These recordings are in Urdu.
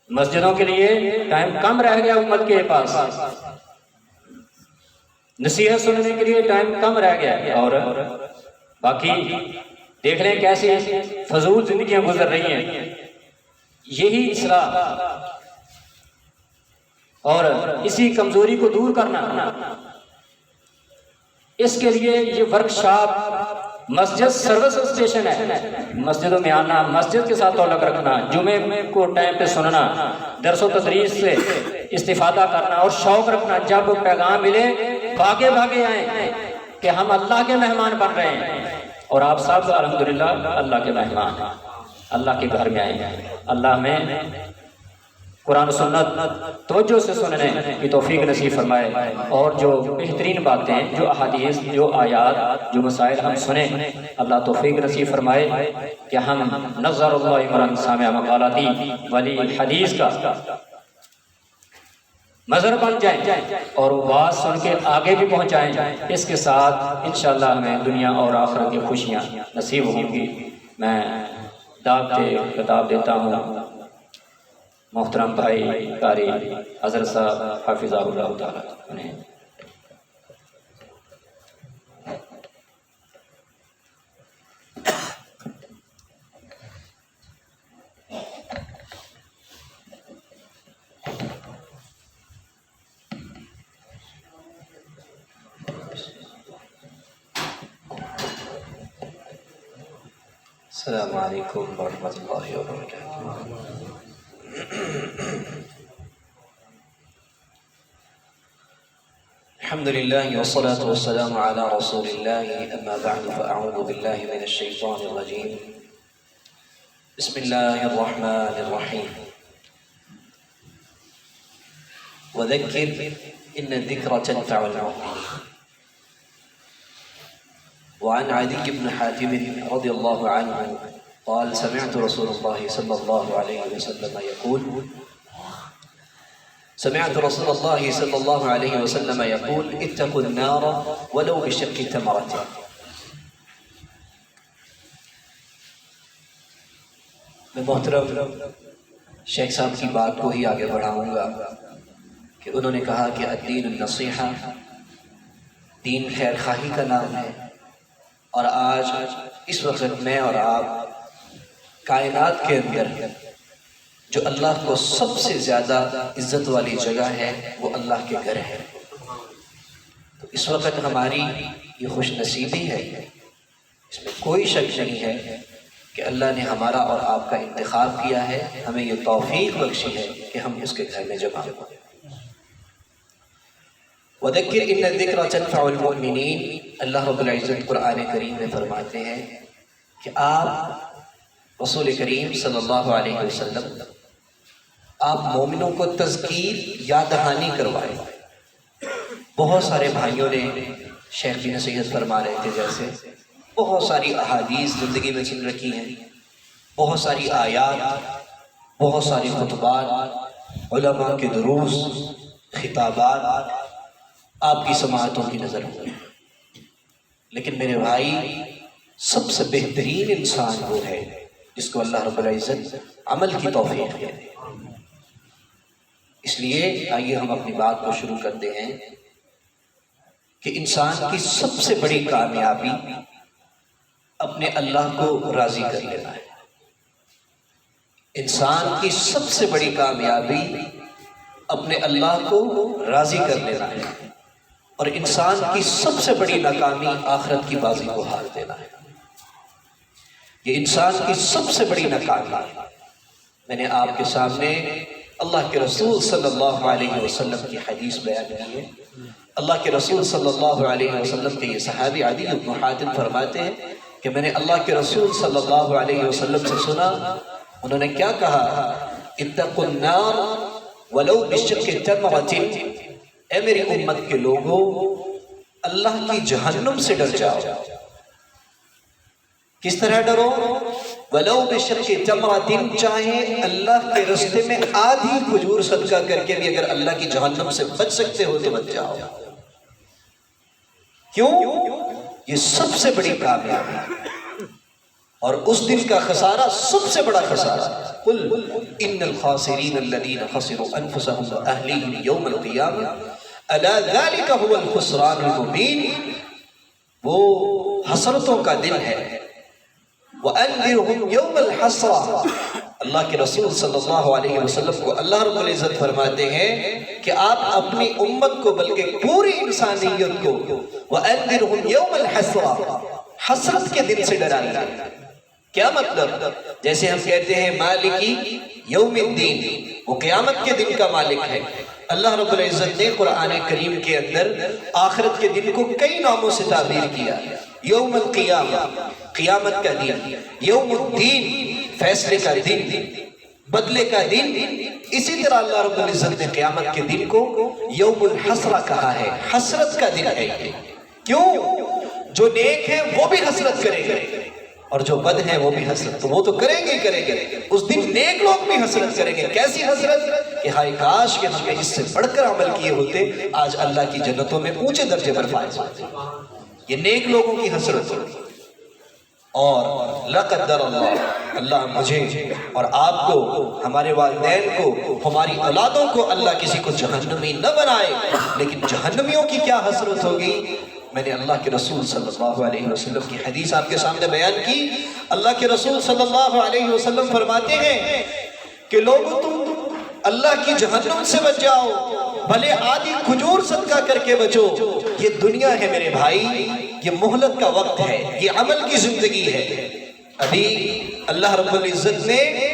مسجدوں کے لیے ٹائم کم رہ گیا امت کے پاس، نصیحت سننے کے لیے ٹائم کم رہ گیا، اور باقی دیکھ لیں کیسے فضول زندگیاں گزر رہی ہیں۔ یہی اصلاح اور اسی کمزوری کو دور کرنا، اس کے لیے یہ ورکشاپ مسجد سروس اسٹیشن ہے۔ مسجدوں میں آنا، مسجد کے ساتھ تعلق رکھنا، جمعے کو ٹائم پہ سننا، درس و تدریس سے استفادہ کرنا اور شوق رکھنا، جب پیغام ملے بھاگے بھاگے آئیں کہ ہم اللہ کے مہمان بن رہے ہیں۔ اور آپ سب الحمدللہ اللہ کے مہمان ہیں، اللہ کے گھر میں آئے ہیں۔ اللہ میں قرآن و سنت توجہ سے سننے کی توفیق نصیب فرمائے، اور جو بہترین باتیں، جو احادیث، جو آیات، جو مسائل ہم سنیں، اللہ توفیق نصیب فرمائے کہ ہم نظر اللہ عمران سامع مقالاتی ولی حدیث کا مظہر بن جائیں اور بات سن کے آگے بھی پہنچائیں۔ اس کے ساتھ انشاءاللہ ہمیں دنیا اور آخرت کی خوشیاں نصیب ہوں گی۔ میں دعوت خطاب دیتا ہوں محترم بھائی قاری حضرت صاحب حافظہ اللہ تعالیٰ انہیں۔ السلام علیکم ورحمۃ اللہ وبرکاتہ۔ الحمد لله والصلاة والسلام على رسول الله، أما بعد فأعوذ بالله من الشيطان الرجيم، بسم الله الرحمن الرحيم، وذكر إن الذكرى تنفع المؤمنين۔ وعن عدي بن حاتم رضي الله عنه قال سمعت رسول الله صلى الله عليه وسلم يقول اتقوا النار ولو بشق تمرة۔ میں محترم شیخ صاحب کی بات کو ہی آگے بڑھاؤں گا کہ انہوں نے کہا کہ الدین النصیحہ، دین خیر خواہی کا نام ہے، اور آج اس وقت میں اور آپ کائنات کے اندر جو اللہ کو سب سے زیادہ عزت والی جگہ ہے وہ اللہ کے گھر ہے۔ تو اس وقت ہماری یہ خوش نصیبی ہے، اس میں کوئی شک نہیں ہے کہ اللہ نے ہمارا اور آپ کا انتخاب کیا ہے، ہمیں یہ توفیق بخشی ہے کہ ہم اس کے گھر میں جمع ہوں۔ وَذَكِّرْ إِنَّ الذِّكْرَ تَنفَعُ الْمُؤْمِنِينَ، اللہ رب العزت قرآن کریم میں فرماتے ہیں کہ آپ رسول کریم صلی اللہ علیہ وسلم آپ مومنوں کو تذکیر یاد دہانی کروائے۔ بہت سارے بھائیوں نے شیخ کی نصیحت فرما رہے تھے، جیسے بہت ساری احادیث زندگی میں سن رکھی ہیں، بہت ساری آیات، بہت ساری خطبات، علماء کے دروس، خطابات آپ کی سماعتوں کی نظر ہوئی، لیکن میرے بھائی سب سے بہترین انسان وہ ہے جس کو اللہ رب العزت عمل کی توفیق دے۔ اس لیے آئیے ہم اپنی بات کو شروع کرتے ہیں کہ انسان کی سب سے بڑی کامیابی اپنے اللہ کو راضی کر لینا ہے۔ انسان کی سب سے بڑی کامیابی اپنے اللہ کو راضی کر لینا ہے، اور انسان کی سب سے بڑی ناکامی آخرت کی بازی کو ہار دینا ہے۔ یہ انسان کی سب سے بڑی ناکامی ہے۔ میں نے آپ کے سامنے اللہ کے رسول صلی اللہ علیہ وسلم کی حدیث بیان کی ہے۔ اللہ کے رسول صلی اللہ علیہ وسلم کے یہ صحابی عدی بن حاتم فرماتے ہیں کہ میں نے اللہ کے رسول صلی اللہ علیہ وسلم سے سنا، انہوں نے کیا کہا، اتقوا النار ولو بشق تمرۃ، اے میری امت کے لوگوں اللہ کی جہنم سے ڈر جاؤ۔ کس طرح ڈرو؟ ولو بشق تمرۃ، چاہے اللہ کے رستے میں آدھی کھجور صدقہ کر کے بھی اگر اللہ کی جہنم سے بچ سکتے ہو تو بچ جاؤ۔ کیوں؟ یہ سب سے بڑی کامیابی ہے۔ اور اس دن کا خسارہ سب سے بڑا خسارہ، قل ان الخاسرین الذین خسروا انفسهم واہلیہم یوم القیامہ الا ذلک هو الخسران المبین، وہ حسرتوں کا دن ہے۔ وَأَنذِرْهُمْ يَوْمَ الْحَسْرَةِ، اللہ کے رسول صلی اللہ علیہ وسلم کو اللہ رب العزت فرماتے ہیں کہ آپ اپنی امت کو بلکہ پوری انسانیت کو وَأَنذِرْهُمْ يَوْمَ الْحَسْرَةِ، حسرت کے دن سے ڈرائیے۔ کیا مطلب؟ جیسے ہم کہتے ہیں مالکی یوم الدین، وہ قیامت کے دن کا مالک ہے۔ اللہ رب العزت نے قرآن کریم کے اندر آخرت کے دن کو کئی ناموں سے تعبیر کیا۔ یوم القیامہ، قیامت کا دن، یوم الدین، فیصلے کا دن، بدلے کا دن۔ اسی طرح اللہ رب العزت نے قیامت کے دن کو یوم الحسرہ کہا ہے، حسرت کا دن ہے یہ۔ کیوں؟ جو نیک ہیں وہ بھی حسرت کریں گے اور جو بد ہیں وہ بھی حسرت، تو وہ تو کریں گے ہی کریں گے۔ اس دن نیک لوگ بھی حسرت کریں گے۔ کیسی حسرت؟ کہ ہائے کاش کہ ہم نے اس سے بڑھ کر عمل کیے ہوتے، آج اللہ کی جنتوں میں اونچے درجے پر فائز ہوتے۔ یہ نیک لوگوں کی حسرت ہوتی۔ اور لقدر اللہ مجھے اور آپ کو، ہمارے والدین کو، ہماری اولادوں کو اللہ کسی کو جہنمی نہ بنائے، لیکن جہنمیوں کی کیا حسرت ہوگی۔ میں نے اللہ کے رسول صلی اللہ علیہ وسلم کی حدیث آپ کے سامنے بیان کی۔ اللہ کے رسول صلی اللہ علیہ وسلم فرماتے ہیں کہ لوگوں تم اللہ کی جہنم سے بچ جاؤ، بھلے آدھی کھجور صدقہ کر کے بچو۔ یہ دنیا ہے میرے بھائی، یہ مہلت کا وقت ہے، یہ عمل کی زندگی ہے۔ ابھی اللہ رب العزت نے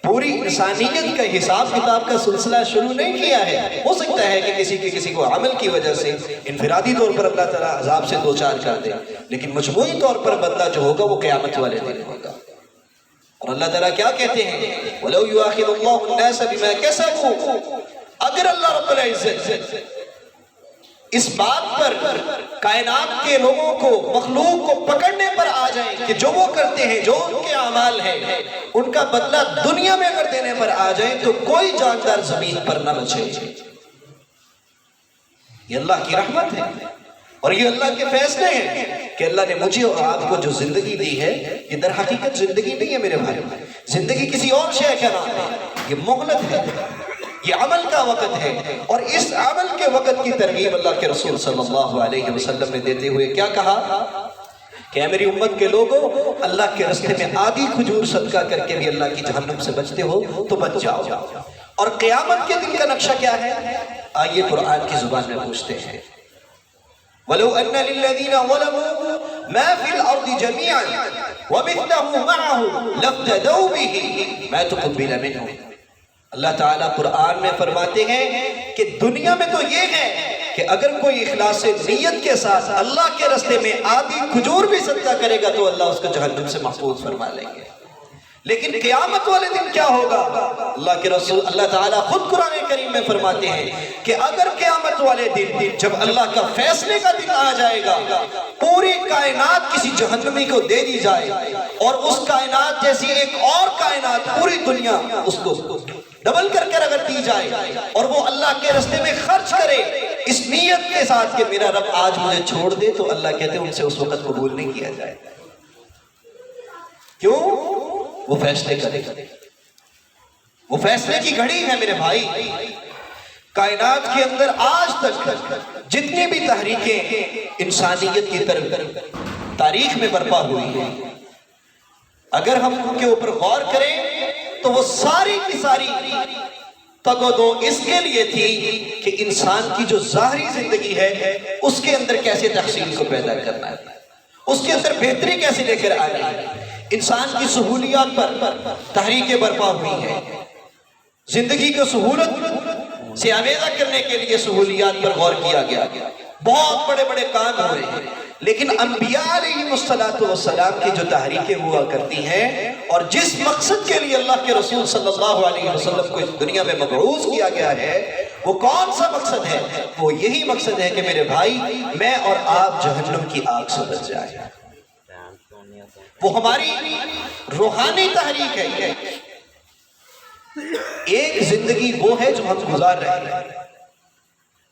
پوری انسانیت کا حساب کتاب کا سلسلہ شروع نہیں کیا ہے۔ ہو سکتا ہے کہ کسی کو عمل کی وجہ سے انفرادی طور پر اللہ تعالیٰ عذاب سے دوچار کر دے، لیکن مجموعی طور پر بدلہ جو ہوگا وہ قیامت والے دن ہوگا۔ اور اللہ تعالیٰ کیا کہتے ہیں؟ وَلَوْ يُؤَاخِذُ اللَّهُ النَّاسَ بِمَا كَسَبُوا، اگر اللہ رب العزت اس بات پر کائنات کے لوگوں کو، مخلوق کو پکڑنے پر آ جائیں کہ جو وہ کرتے ہیں، جو ان کے اعمال ہیں، ان کا بدلہ دنیا میں اگر دینے پر آ جائیں تو کوئی جاندار زمین پر نہ بچے۔ یہ اللہ کی رحمت ہے اور یہ اللہ کے فیصلے ہیں کہ اللہ نے مجھے اور آپ کو جو زندگی دی ہے، یہ در حقیقت زندگی نہیں ہے میرے بھائی، زندگی کسی اور شے کا نام ہے، یہ مہلت ہے، یہ عمل کا وقت ہے۔ اور اس عمل کے وقت کی ترغیب اللہ کے رسول صلی اللہ علیہ وسلم نے دیتے ہوئے کیا کہا کہ اے میری امت کے لوگوں، اللہ کے راستے میں آدھی کھجور صدقہ کر کے بھی اللہ کی جہنم سے بچتے ہو تو بچ جاؤ۔ اور قیامت کے دن کا نقشہ کیا ہے؟ آئیے قرآن کی زبان میں پوچھتے ہیں۔ وَلَوْ أَنَّ لِلَّذِينَ ظَلَمُوا مَا فِي الْأَرْضِ جَمِيعًا وَمِثْلَهُ مَعَهُ لَافْتَدَوْا بِهِ مَا تُقُبِّلَ مِنْهُمْ۔ اللہ تعالیٰ قرآن میں فرماتے ہیں کہ دنیا میں تو یہ ہے کہ اگر کوئی اخلاص نیت کے ساتھ اللہ کے راستے میں آدھی کھجور بھی صدقہ کرے گا تو اللہ اس کو جہنم سے محفوظ فرما لیں گے۔ لیکن قیامت والے دن کیا ہوگا؟ اللہ کے رسول اللہ تعالیٰ خود قرآن کریم میں فرماتے ہیں کہ اگر قیامت والے دن جب اللہ کا فیصلے کا دن آ جائے گا، پوری کائنات کسی جہنمی کو دے دی جائے اور اس کائنات جیسی ایک اور کائنات پوری دنیا اس کو ڈبل کر کر اگر دی جائے اور وہ اللہ کے راستے میں خرچ کرے اس نیت کے ساتھ کہ میرا رب آج مجھے چھوڑ دے، تو اللہ کہتے ہیں ان سے اس وقت قبول نہیں کیا جائے۔ کیوں؟ وہ فیصلے کرے گا، وہ فیصلے کی گھڑی ہے میرے بھائی۔ کائنات کے اندر آج تک جتنی بھی تحریکیں انسانیت کی طرف تاریخ میں برپا ہوئی ہیں، اگر ہم ان کے اوپر غور کریں تو وہ ساری کی ساری تگ و دو اس کے لیے تھی کہ انسان کی جو ظاہری زندگی ہے اس کے اندر کیسے تحصیل کو پیدا کرنا ہے، اس کے اندر بہتری کیسے لے کر آنی ہے۔ انسان کی سہولیات پر تحریکیں برپا ہوئی ہیں، زندگی کو سہولت سے آمیزہ کرنے کے لیے سہولیات پر غور کیا گیا، بہت بڑے بڑے کام ہوئے ہیں، لیکن انبیاء علیہ السلام کی جو تحریکیں ہوا کرتی ہیں اور جس مقصد کے لیے اللہ کے رسول صلی اللہ علیہ وسلم کو اس دنیا میں مبعوث کیا گیا ہے، وہ کون سا مقصد ہے؟ وہ یہی مقصد ہے کہ میرے بھائی میں اور آپ جہنم کی آگ سے بچ جائیں۔ وہ ہماری روحانی تحریک ہے۔ ایک زندگی وہ ہے جو ہم گزار رہے ہیں،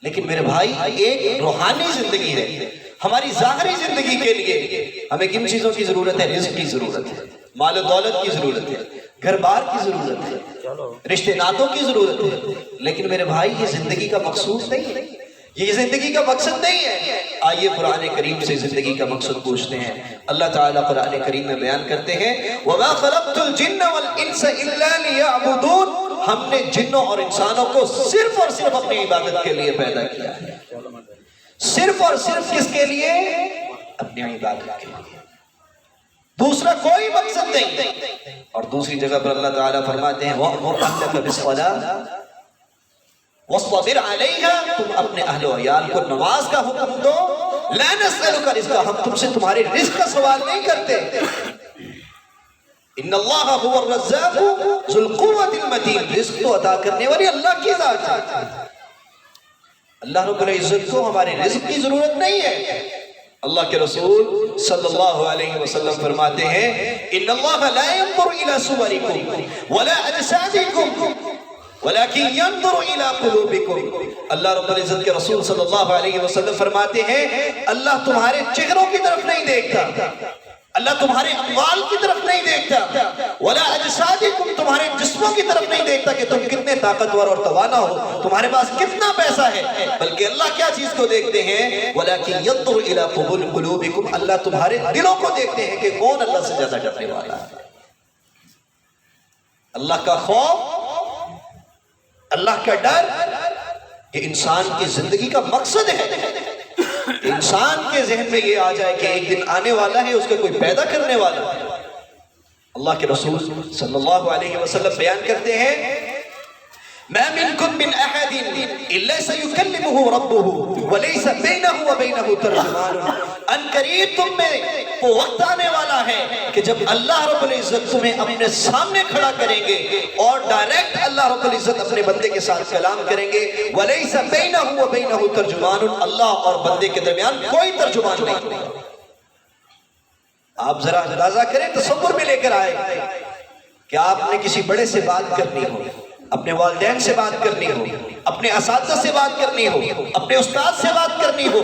لیکن میرے بھائی ایک روحانی زندگی ہے۔ ہماری ظاہری زندگی کے لیے ہمیں کن چیزوں کی ضرورت ہے؟ رزق کی ضرورت ہے، مال و دولت کی ضرورت ہے، گھر بار کی ضرورت ہے، رشتے ناتوں کی ضرورت ہے، لیکن میرے بھائی یہ زندگی کا مقصود نہیں ہے، یہ زندگی کا مقصد نہیں ہے۔ آئیے قرآن کریم سے زندگی کا مقصد پوچھتے ہیں۔ اللہ تعالیٰ قرآن کریم میں بیان کرتے ہیں وَمَا خَلَقْتُ الْجِنَّ وَالْإِنسَ إِلَّا لِيَعْبُدُونَ، ہم نے جنوں اور انسانوں کو صرف اور صرف اپنی عبادت کے لیے پیدا کیا ہے، صرف اور صرف کس کے لیے؟ اپنی عبادت کے لیے، دوسرا کوئی مقصد نہیں۔ اور دوسری جگہ پر اللہ تعالیٰ فرماتے ہیں وَأْمُرْ أَهْلَكَ بِالصَّلَاةِ وَاصْطَبِرْ عَلَيْهَا، تم اپنے اہل و عیال کو نماز کا حکم دو، لَا نَسْأَلُكَ رِزْقًا، ہم تم سے تمہارے رزق کا سوال نہیں کرتے۔ ان اللہ هو الرزاق ذو القوة المتین، رزق تو عطا کرنے والی اللہ کی ذات ہے، اللہ رب العزت کو ہمارے رزق کی ضرورت نہیں ہے۔ اللہ کے رسول صلی اللہ علیہ وسلم فرماتے ہیں ان اللہ لا ينظر الى صورکم ولا اجسادکم ولكن ينظر الى قلوبکم، اللہ رب العزت کے رسول صلی اللہ علیہ وسلم فرماتے ہیں اللہ تمہارے چہروں کی طرف نہیں دیکھتا، اللہ تمہارے اموال کی طرف نہیں دیکھتا، ولا اجسادکم، تمہارے جسموں کی طرف نہیں دیکھتا کہ تم کتنے طاقتور اور توانا ہو، تمہارے پاس کتنا پیسہ ہے، بلکہ اللہ کیا چیز کو دیکھتے ہیں وَلَكِنْ يَنْظُرُ إِلَىٰ قُلُوبِكُمْ، اللہ تمہارے دلوں کو دیکھتے ہیں کہ کون اللہ سے زیادہ ڈرنے والا ہے۔ اللہ کا خوف، اللہ کا ڈر، یہ انسان کی زندگی کا مقصد ہے۔ انسان کے ذہن میں یہ آ جائے کہ ایک دن آنے والا ہے، اس کا کوئی پیدا کرنے والا ہے۔ اللہ کے رسول صلی اللہ علیہ وسلم بیان کرتے ہیں ما منکم من احد الا سیکلمہ ربہ وليس بینہ وبینہ ترجمان، ان قریب تم میں وہ وقت آنے والا ہے کہ جب اللہ رب العزت تمہیں اپنے سامنے کھڑا کریں گے اور ڈائریکٹ اللہ رب العزت اپنے بندے کے ساتھ کلام کریں گے، ولیس بینہ وبینہ ترجمان، اللہ اور بندے کے درمیان کوئی ترجمان نہیں۔ آپ ذرا اندازہ کریں، تصور میں لے کر آئے کہ آپ نے کسی بڑے سے بات کرنی ہو، اپنے والدین سے بات کرنی ہو، اپنے اساتذہ سے بات کرنی ہو، اپنے استاد سے بات کرنی ہو،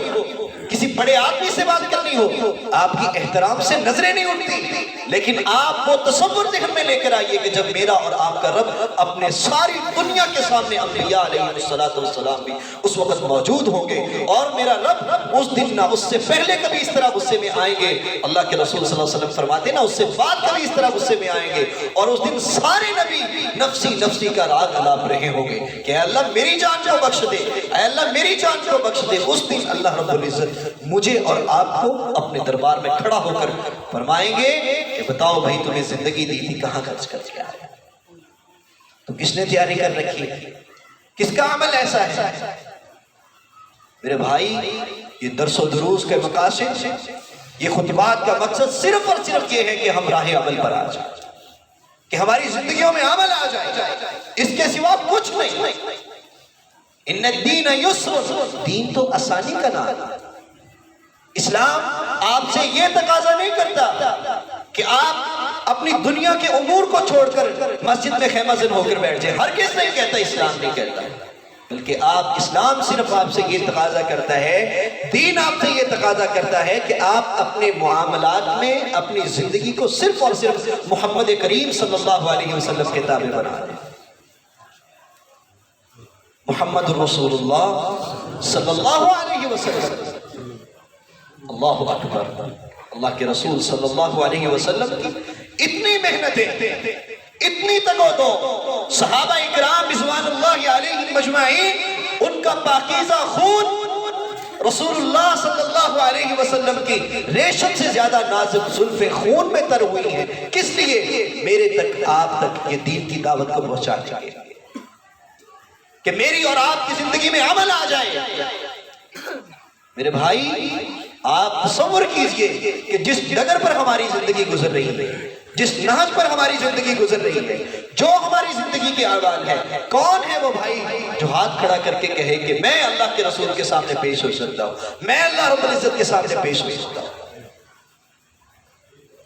کسی بڑے آدمی سے بات کرنی ہو، آپ کی احترام سے نظریں نہیں اٹھتی، لیکن آپ وہ تصور ذہن میں لے کر آئیے کہ جب میرا اور آپ کا رب اپنے ساری دنیا کے سامنے انبیاء علیہ السلام بھی اس وقت موجود ہوں گے، اور میرا رب اس دن نہ اس سے پہلے کبھی اس طرح غصے میں آئیں گے، اللہ کے رسول صلی اللہ علیہ وسلم فرماتے ہیں نہ اس سے بعد کبھی اس طرح غصے میں آئیں گے، اور اس دن سارے نبی نفسی نفسی کا راگ الاپ رہے ہوں گے کہ اے اللہ میری جان کو بخش دے، اے اللہ میری جان کو بخش دے۔ اس دن اللہ رب العزت مجھے اور آپ کو اپنے دربار میں کھڑا ہو کر فرمائیں گے کہ بتاؤ بھائی تمہیں زندگی دی تھی کہاں خرچ کر کے آیا، تو کس نے تیاری کر رکھی ہے، کس کا عمل ایسا ہے؟ میرے بھائی یہ درس و دروس کے مقاصد، یہ خطبات کا مقصد صرف اور صرف یہ ہے کہ ہم راہ عمل پر آ جائیں، کہ ہماری زندگیوں میں عمل آ جائے، اس کے سوا کچھ نہیں۔ ان الدین یسر، دین تو آسانی کا نام ہے۔ اسلام آپ سے یہ تقاضا نہیں کرتا کہ آپ اپنی دنیا کے امور کو چھوڑ کر مسجد میں خیمہ زن ہو کر بیٹھ جائیں، ہرگز نہیں کہتا، اسلام نہیں کہتا، بلکہ آپ اسلام صرف آپ سے یہ تقاضا کرتا ہے، دین آپ سے یہ تقاضا کرتا ہے کہ آپ اپنے معاملات میں اپنی زندگی کو صرف اور صرف محمد کریم صلی اللہ علیہ وسلم کے تابع بنا دیں۔ محمد رسول اللہ صلی اللہ علیہ وسلم، اللہ اکبر، اللہ کے رسول صلی اللہ علیہ وسلم کی اتنی محنتیں، اتنی تگودو، صحابہ اکرام رضوان اللہ علیہ مجمعین، ان کا پاکیزہ خون رسول اللہ صلی اللہ علیہ وسلم کی ریشم سے زیادہ نازک زلف خون میں تر ہوئی ہیں، کس لیے؟ میرے تک آپ تک یہ دین کی دعوت کو پہنچا جائے، کہ میری اور آپ کی زندگی میں عمل آ جائے۔ میرے بھائی آپ تصور کیجئے کہ جس ڈگر پر ہماری زندگی گزر رہی ہے، جس نہج پر ہماری زندگی گزر رہی ہے، جو ہماری زندگی کے احوال ہے، کون ہے وہ بھائی جو ہاتھ کھڑا کر کے کہے کہ میں اللہ کے رسول کے سامنے پیش ہو سکتا ہوں، میں اللہ رب العزت کے سامنے پیش ہو سکتا ہوں؟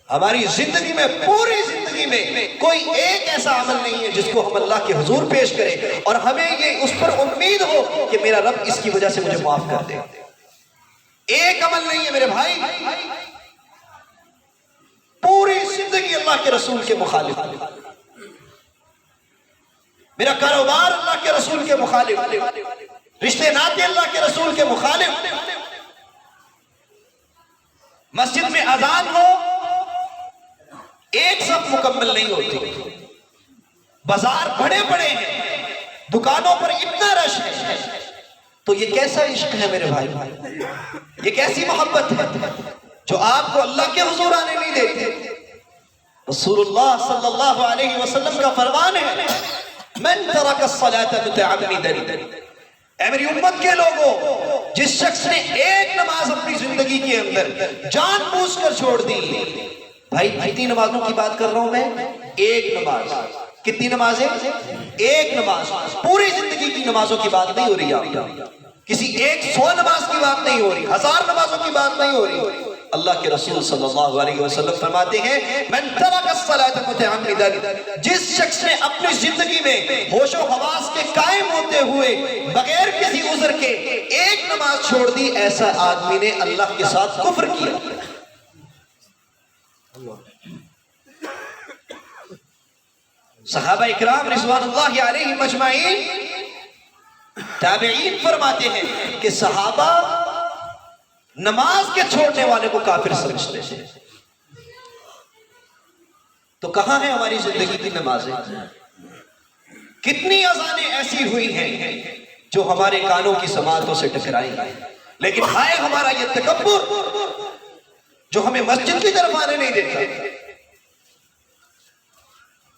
ہماری زندگی میں، پوری زندگی میں کوئی ایک ایسا عمل نہیں ہے جس کو ہم اللہ کے حضور پیش کریں اور ہمیں یہ اس پر امید ہو کہ میرا رب اس کی وجہ سے مجھے معاف کر دے۔ ایک عمل نہیں ہے میرے بھائی، پوری زندگی اللہ کے رسول کے مخالف، میرا کاروبار اللہ کے رسول کے مخالف، رشتے ناتے اللہ کے رسول کے مخالف، مسجد میں اذان ہو ایک صف مکمل نہیں ہوتی، بازار بڑے بڑے ہیں، دکانوں پر اتنا رش ہے، تو یہ کیسا عشق ہے میرے بھائی؟ یہ کیسی محبت ہے جو آپ کو اللہ کے حضور آنے نہیں دیتے؟ رسول اللہ صلی اللہ علیہ وسلم کا فرمان ہے، من ترک الصلاة متعمدا، اے میری امت کے لوگوں، جس شخص نے ایک نماز اپنی زندگی کے اندر جان بوجھ کر چھوڑ دی، بھائی کتنی نمازوں کی بات کر رہا ہوں میں؟ ایک نماز، کتنی نمازیں؟ ایک نماز، پوری زندگی کی نمازوں کی بات نہیں ہو رہی آپ، کسی 100 نماز کی بات نہیں ہو رہی، 1000 نمازوں کی بات نہیں ہو رہی۔ اللہ کے رسول صلی اللہ علیہ وسلم فرماتے ہیں، من ترک الصلاة متعمدا، جس شخص نے اپنی زندگی میں ہوش و حواس کے قائم ہوتے ہوئے بغیر کسی عذر کے ایک نماز چھوڑ دی، ایسا آدمی نے اللہ کے ساتھ کفر کیا۔ صحابہ اکرام رضوان اللہ علیہم اجمعین، تابعین فرماتے ہیں کہ صحابہ نماز کے چھوڑنے والے کو کافر سمجھتے ہیں۔ تو کہاں ہے ہماری زندگی کی نمازیں؟ کتنی اذانیں ایسی ہوئی ہیں جو ہمارے کانوں کی سماعتوں سے ٹکرائی ہیں، لیکن ہائے ہمارا یہ تکبر جو ہمیں مسجد کی طرف آنے نہیں دیتا۔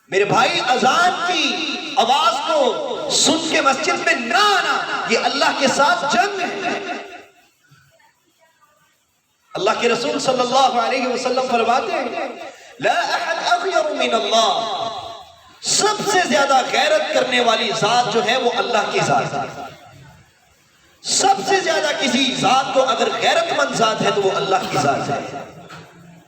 میرے بھائی، اذان کی آواز کو سن کے مسجد میں نہ آنا، یہ اللہ کے ساتھ جنگ ہے۔ اللہ کے رسول صلی اللہ علیہ وسلم فرماتے ہیں، لا احد اغیر من اللہ، سب سے زیادہ غیرت کرنے والی ذات جو ہے وہ اللہ کی ذات ہے۔ سب سے زیادہ کسی ذات کو اگر غیرت مند ذات ہے تو وہ اللہ کی ذات ہے۔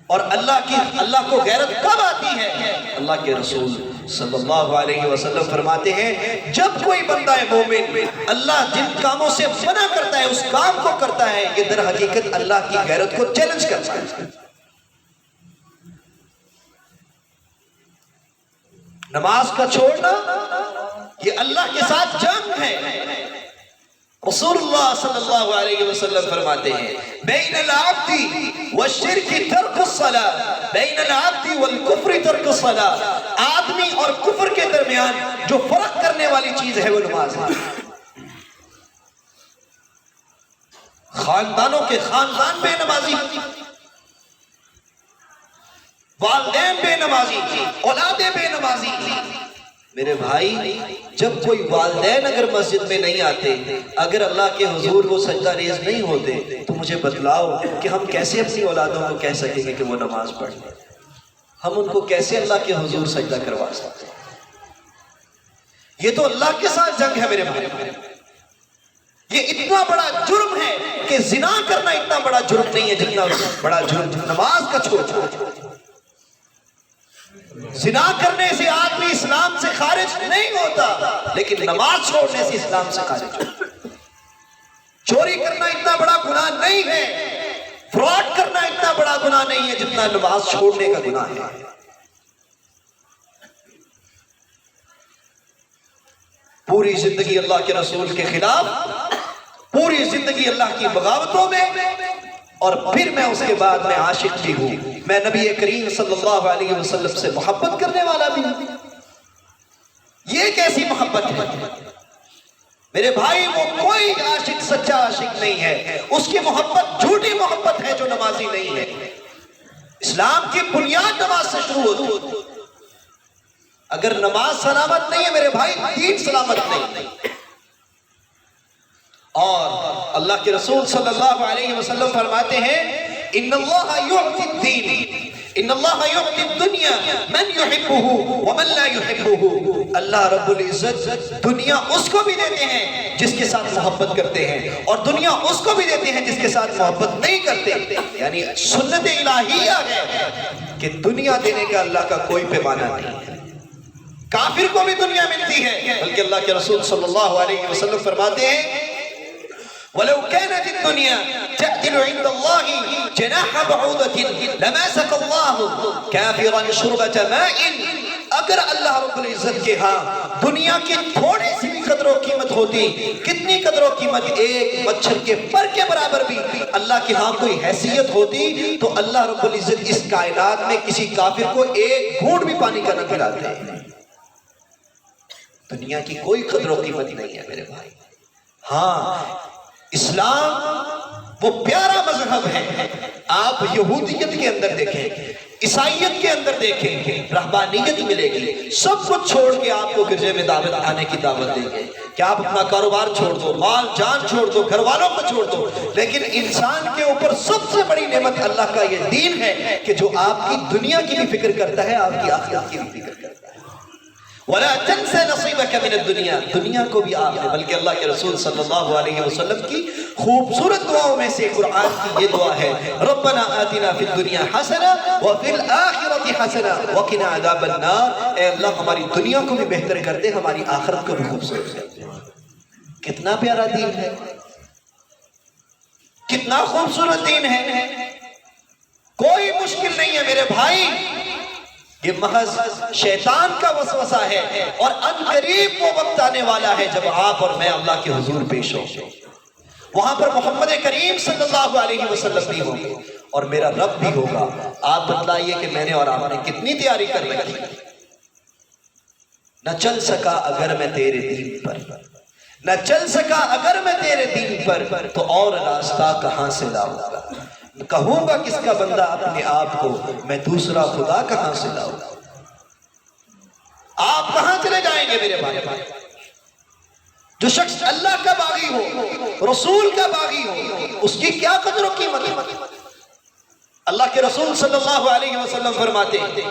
اور اللہ کو غیرت کب آتی ہے؟ اللہ کے رسول صلی اللہ علیہ وسلم فرماتے ہیں، جب کوئی بندہ مومن اللہ جن کاموں سے منع کرتا ہے اس کام کو کرتا ہے، یہ در حقیقت اللہ کی غیرت کو چیلنج کرتا ہے۔ نماز کا چھوڑنا یہ اللہ کے ساتھ جنگ ہے۔ رسول اللہ صلی اللہ علیہ وسلم فرماتے ہیں، بین العبد والشرک ترک الصلاۃ، بین العبد والکفر ترک الصلاۃ، آدمی اور کفر کے درمیان جو فرق کرنے والی چیز ہے وہ نماز ہے۔ خاندانوں کے خاندان بے نمازی، والدین بے نمازی، اولادیں بے نمازی۔ میرے بھائی، جب کوئی والدین اگر مسجد میں نہیں آتے، اگر اللہ کے حضور وہ سجدہ ریز نہیں ہوتے، تو مجھے بتلاؤ کہ ہم کیسے اپنی اولادوں کو کہہ سکیں گے کہ وہ نماز پڑھیں؟ ہم ان کو کیسے اللہ کے حضور سجدہ کروا سکتے ہیں؟ یہ تو اللہ کے ساتھ جنگ ہے میرے بھائی۔ یہ اتنا بڑا جرم ہے کہ زنا کرنا اتنا بڑا جرم نہیں ہے جتنا بڑا جرم نماز کا چھوڑنا۔ زنا کرنے سے آدمی اسلام سے خارج نہیں ہوتا، لیکن نماز چھوڑنے سے اسلام سے خارج ہوتا۔ چوری کرنا اتنا بڑا گناہ نہیں ہے، فراڈ کرنا اتنا بڑا گناہ نہیں ہے جتنا نماز چھوڑنے کا گناہ ہے۔ پوری زندگی اللہ کے رسول کے خلاف، پوری زندگی اللہ کی بغاوتوں میں، اور پھر میں اس کے بعد میں عاشق بھی ہوں، میں نبی کریم صلی اللہ علیہ وسلم سے محبت کرنے والا بھی ہوں۔ یہ کیسی محبت ہے میرے بھائی؟ وہ کوئی عاشق سچا عاشق نہیں ہے، اس کی محبت جھوٹی محبت ہے جو نمازی نہیں ہے۔ اسلام کی بنیاد نماز سے شروع ہوتی ہے۔ اگر نماز سلامت نہیں ہے میرے بھائی، دین سلامت نہیں۔ اور اللہ کے رسول صلی اللہ علیہ وسلم فرماتے ہیں، ان اللہ یعطی الدین، ان اللہ یعطی الدنیا من یحبہ ومن لا یحبہ۔ اللہ رب العزت دنیا اس کو بھی دیتے ہیں جس کے ساتھ محبت کرتے ہیں، اور دنیا اس کو بھی دیتے ہیں جس کے ساتھ محبت نہیں کرتے۔ یعنی سنت الہیہ ہے کہ دنیا دینے کا اللہ کا کوئی پیمانہ نہیں ہے۔ کافر کو بھی دنیا ملتی ہے، بلکہ اللہ کے رسول صلی اللہ علیہ وسلم فرماتے ہیں، وَلَوْ كَانَتِ الدُّنْيَا تَعْدِلُ عِنْدَ اللَّهِ جَنَاحَ بَعُوضَةٍ لَمَسَكَ اللَّهُ كَافِرًا شُرْبَةَ مَاءٍ۔ اگر اللہ رب العزت کے ہاں دنیا کی تھوڑی سی بھی قدر و قیمت ہوتی، کتنی قدر و قیمت، ایک مچھر کے پر کے برابر بھی اللہ کے ہاں کوئی حیثیت ہوتی، تو اللہ رب العزت اس کائنات میں کسی کافر کو ایک گھونٹ بھی پانی کا نہ پلاتے۔ دنیا کی کوئی قدر و قیمت نہیں ہے میرے بھائی۔ ہاں اسلام وہ پیارا مذہب ہے۔ آپ یہودیت کے اندر دیکھیں، عیسائیت کے اندر دیکھیں، رہبانیت ملے گی، سب کچھ چھوڑ کے آپ کو گرجے میں دعوت آنے کی دعوت دیں گے کہ آپ اپنا کاروبار چھوڑ دو، مال جان چھوڑ دو، گھر والوں کو چھوڑ دو، لیکن انسان کے اوپر سب سے بڑی نعمت اللہ کا یہ دین ہے کہ جو آپ کی دنیا کی بھی فکر کرتا ہے، آپ کی آخرت کی بھی فکر کرتا ہے۔ وَلَا تَنْسَ نَصِيبَكَ مِنَ الدُّنْيَا، دنیا کو بھی آپ نے، بلکہ اللہ کے رسول صلی اللہ علیہ وسلم کی خوبصورت دعاؤں میں سے قرآن کی یہ دعا ہے، رَبَّنَا آتِنَا فِي الدُّنْيَا حَسَنَةً وَفِي الْآخِرَةِ حَسَنَةً وَقِنَا عَذَابَ النَّارِ۔ اے اللہ ہماری دنیا کو بھی بہتر کر دے، ہماری آخرت کو بھی خوبصورت کر دے۔ کتنا پیارا دین ہے، کتنا خوبصورت دین ہے، کوئی مشکل نہیں ہے میرے بھائی۔ یہ محض شیطان کا وسوسہ ہے، اور ان قریب وہ وقت آنے والا ہے جب آپ اور میں اللہ کے حضور پیش ہوں، وہاں پر محمد کریم صلی اللہ علیہ وسلم بھی ہوں گے اور میرا رب بھی ہوگا۔ آپ بتلائیے کہ میں نے اور آپ نے کتنی تیاری کر رکھی۔ نہ چل سکا اگر میں تیرے دین پر، نہ چل سکا اگر میں تیرے دین پر، تو اور راستہ کہاں سے لاؤں گا؟ کہوں گا کس کا بندہ اپنے آپ کو، میں دوسرا خدا کہاں سے لاؤں؟ آپ کہاں چلے جائیں گے میرے بھائی؟ جو شخص اللہ کا باغی ہو، رسول کا باغی ہو، اس کی کیا قدر و قیمت ہے؟ اللہ کے رسول صلی اللہ علیہ وسلم فرماتے ہیں،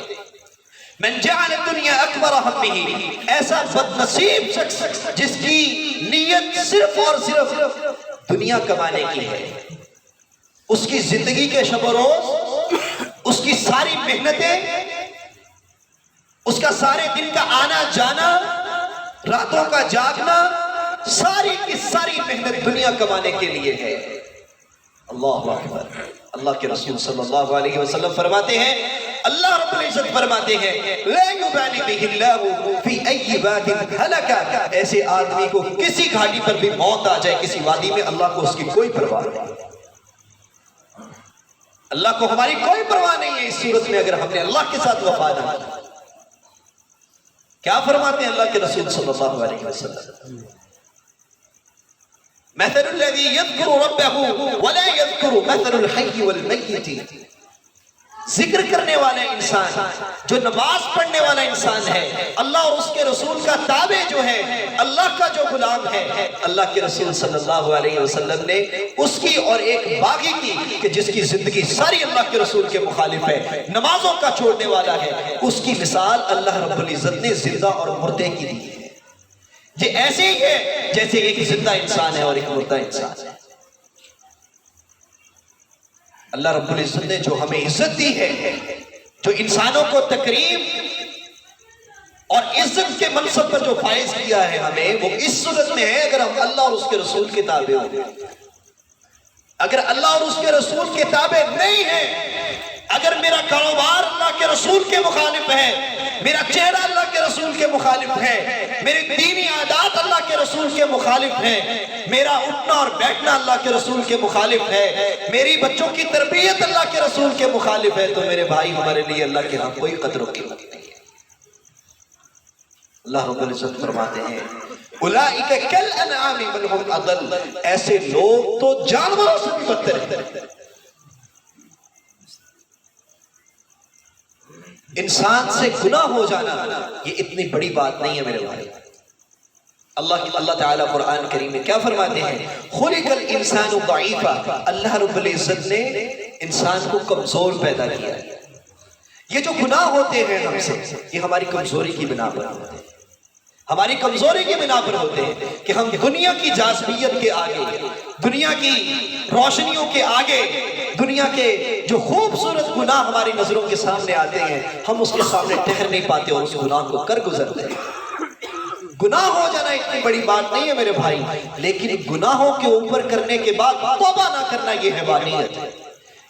من جعل الدنیا اکبر ہمہ، ایسا بد نصیب شخص جس کی نیت صرف اور صرف دنیا کمانے کی ہے، اس کی زندگی کے شب و روز، اس کی ساری محنتیں، اس کا سارے دن کا آنا جانا، راتوں کا جاگنا، ساری کی ساری محنت دنیا کمانے کے لیے ہے۔ اللہ اکبر۔ اللہ کے رسول صلی اللہ علیہ وسلم فرماتے ہیں، اللہ رب العزت فرماتے ہیں، لا یبالی بہ اللہ فی ای واد ہلک، ایسے آدمی کو کسی گھاٹی پر بھی موت آ جائے، کسی وادی میں، اللہ کو اس کی کوئی پرواہ نہیں۔ اللہ کو ہماری کوئی پرواہ نہیں ہے اس صورت میں اگر ہم نے اللہ کے ساتھ وفا نہ کی۔ کیا فرماتے ہیں اللہ کے رسول صلی اللہ علیہ وسلم؟ مثل الذي يذكر ربه ولا يذكر مثل الحي والميت، ذکر کرنے والا انسان، جو نماز پڑھنے والا انسان ہے، اللہ اور اس کے رسول کا تابع جو ہے، اللہ کا جو غلام ہے، اللہ کے رسول صلی اللہ علیہ وسلم نے اس کی اور ایک باغی کی کہ جس کی زندگی ساری اللہ کے رسول کے مخالف ہے، نمازوں کا چھوڑنے والا ہے، اس کی مثال اللہ رب العزت نے زندہ اور مردے کی دی ہے۔ یہ ایسے ہی ہے جیسے ایک زندہ انسان ہے اور ایک مردہ انسان ہے۔ اللہ رب العزت نے جو ہمیں عزت دی ہے، جو انسانوں کو تکریم اور عزت کے منصب پر جو فائز کیا ہے ہمیں، وہ اس صورت میں ہے اگر ہم اللہ اور اس کے رسول کے تابع ہوں۔ اگر اللہ اور اس کے رسول کے تابع نہیں ہے، اگر میرا کاروبار اللہ کے رسول کے مخالف ہے، میرا چہرہ اللہ کے رسول کے مخالف ہے، میری دینی عادات اللہ کے رسول کے مخالف ہے، میرا اٹھنا اور بیٹھنا اللہ کے رسول کے مخالف ہے، میری بچوں کی تربیت اللہ کے رسول کے مخالف ہے، تو میرے بھائی ہمارے لیے اللہ کے ہاں کوئی قدر و قیمت نہیں ہے۔ اللہ رب العزت فرماتے ہیں، اولئک کالانعام بل هم اضل، ایسے لوگ تو جانوروں سے بھی بدتر ہیں۔ انسان سے گناہ ہو جانا یہ اتنی بڑی بات نہیں ہے میرے بھائی۔ اللہ تعالیٰ قرآن کریم میں کیا فرماتے ہیں، خلق الانسان ضعیفا، اللہ رب العزت نے انسان کو کمزور پیدا کیا۔ یہ جو گناہ ہوتے ہیں ہم سے، یہ ہماری کمزوری کی بنا پر ہوتے ہیں، ہماری کمزوری کی بنا پر ہوتے ہیں کہ ہم دنیا کی جاذبیت کے آگے، دنیا کی روشنیوں کے آگے، دنیا کے جو خوبصورت گناہ ہماری نظروں کے سامنے آتے ہیں، ہم اس کے سامنے ٹھہر نہیں پاتے اور اس گناہ کو کر گزرتے ہیں۔ گناہ ہو جانا اتنی بڑی بات نہیں ہے میرے بھائی، لیکن گناہوں کے اوپر کرنے کے بعد توبہ نہ کرنا یہ حیوانیت ہے،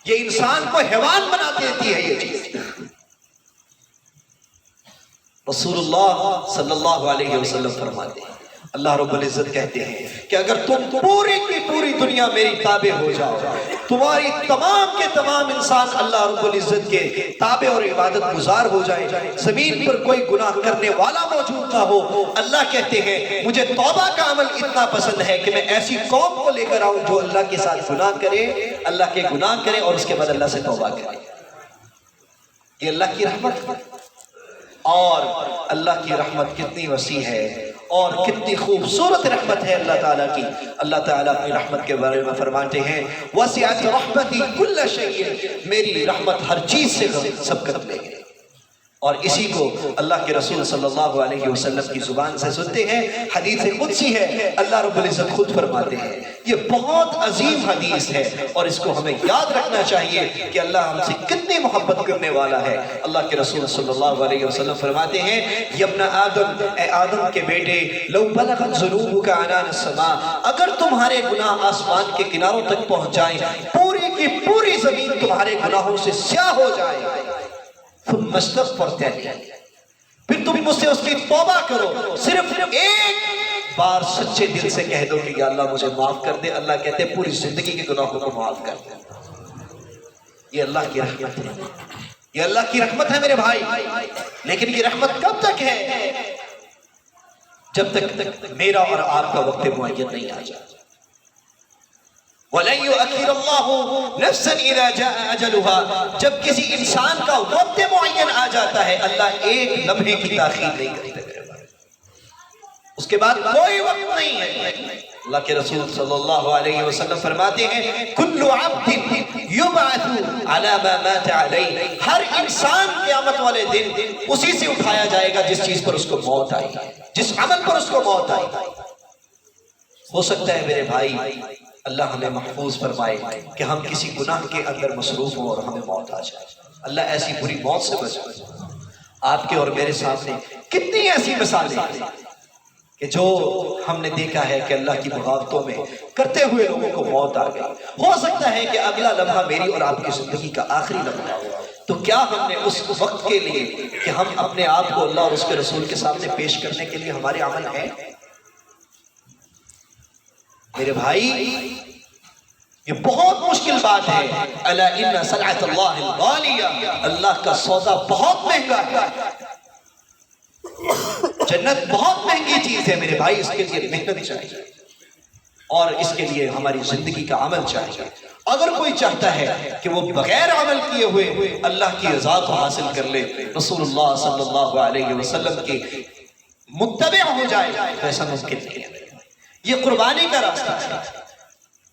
یہ انسان کو حیوان بنا دیتی ہے یہ چیز۔ رسول اللہ صلی اللہ علیہ وسلم فرماتے ہیں، اللہ رب العزت کہتے ہیں کہ اگر تم پوری کی پوری دنیا میری تابع ہو جاؤ، تمہاری تمام کے تمام انسان اللہ رب العزت کے تابع اور عبادت گزار ہو جائے، زمین پر کوئی گناہ کرنے والا موجود نہ ہو، اللہ کہتے ہیں مجھے توبہ کا عمل اتنا پسند ہے کہ میں ایسی قوم کو لے کر آؤں جو اللہ کے ساتھ گناہ کرے، اللہ کے گناہ کرے اور اس کے بعد اللہ سے توبہ کرے۔ یہ اللہ کی رحمت ہے، اور اللہ کی رحمت کتنی وسیع ہے اور کتنی خوبصورت رحمت ہے اللہ تعالیٰ کی۔ اللہ تعالیٰ اپنی رحمت کے بارے میں فرماتے ہیں وسعت رحمتی کل شیء، میری رحمت ہر چیز سے سبقت لے گئی۔ اور اسی کو اللہ کے رسول صلی اللہ علیہ وسلم کی زبان سے سنتے ہیں، حدیث قدسی ہے، اللہ رب العزت خود فرماتے ہیں۔ یہ بہت عظیم حدیث ہے اور اس کو ہمیں یاد رکھنا چاہیے کہ اللہ ہم سے کتنی محبت کرنے والا ہے۔ اللہ کے رسول صلی اللہ علیہ وسلم فرماتے ہیں یا ابن آدم، اے آدم کے بیٹے، لو بلغت ذنوبک عنان السماء، اگر تمہارے گناہ آسمان کے کناروں تک پہنچ جائیں، پوری کی پوری زمین تمہارے گناہوں سے سیاہ ہو جائے، ثم استغفرتنی، پھر تم مجھ سے اس کی توبہ کرو، صرف ایک بار سچے دل سے کہہ دو کہ یا اللہ مجھے معاف کر دے، اللہ کہتے ہیں پوری زندگی کے گناہوں کو معاف کر دے۔ یہ اللہ کی رحمت ہے، یہ اللہ کی رحمت ہے میرے بھائی، لیکن یہ رحمت کب تک ہے؟ جب تک میرا اور آپ کا وقت معین نہیں آ جائے۔ وَلَن يُؤَخِّرَ اللَّهُ نَفْسًا إِذَا جَاءَ أَجَلُهَا، جب کسی انسان کا وقت معین آ جاتا ہے اللہ ایک لمحے کی تاخیر نہیں کرتے میرے بھائی، اس کے بعد کوئی وقت نہیں ہے۔ اللہ کے رسول صلی اللہ علیہ وسلم فرماتے ہیں كُلُّ عَبْدٍ يُبْعَثُ عَلَى مَا مَاتَ عَلَيْهِ، ہر انسان قیامت والے دن اسی سے اٹھایا جائے گا جس چیز پر اس کو موت آئی، جس عمل پر اس کو موت آئی۔ ہو سکتا ہے میرے بھائی اللہ ہمیں محفوظ فرمائے کہ ہم کسی گناہ کے اندر مصروف ہوں اور ہمیں موت آ جائے، اللہ ایسی بری موت سے بچائے۔ آپ کے اور میرے سامنے کتنی ایسی مثالیں ہیں کہ جو ہم نے دیکھا ہے کہ اللہ کی بغاوتوں میں کرتے ہوئے لوگوں کو موت آ گئی۔ ہو سکتا ہے کہ اگلا لمحہ میری اور آپ کی زندگی کا آخری لمحہ ہو، تو کیا ہم نے اس وقت کے لیے کہ ہم اپنے آپ کو اللہ اور اس کے رسول کے سامنے پیش کرنے کے لیے ہمارے عمل ہیں؟ میرے بھائی یہ بہت مشکل بات ہے۔ الا ان سلعۃ اللہ الغالیہ، اللہ کا سودا بہت مہنگا ہے، جنت بہت مہنگی چیز ہے میرے بھائی، اس کے لیے محنت چاہیے اور اس کے لیے ہماری زندگی کا عمل چاہیے۔ اگر کوئی چاہتا ہے کہ وہ بغیر عمل کیے ہوئے اللہ کی رضا کو حاصل کر لے، رسول اللہ صلی اللہ علیہ وسلم کی متبع ہو جائے، تو ایسا ممکن نہیں ہے۔ یہ قربانی کا راستہ ہے،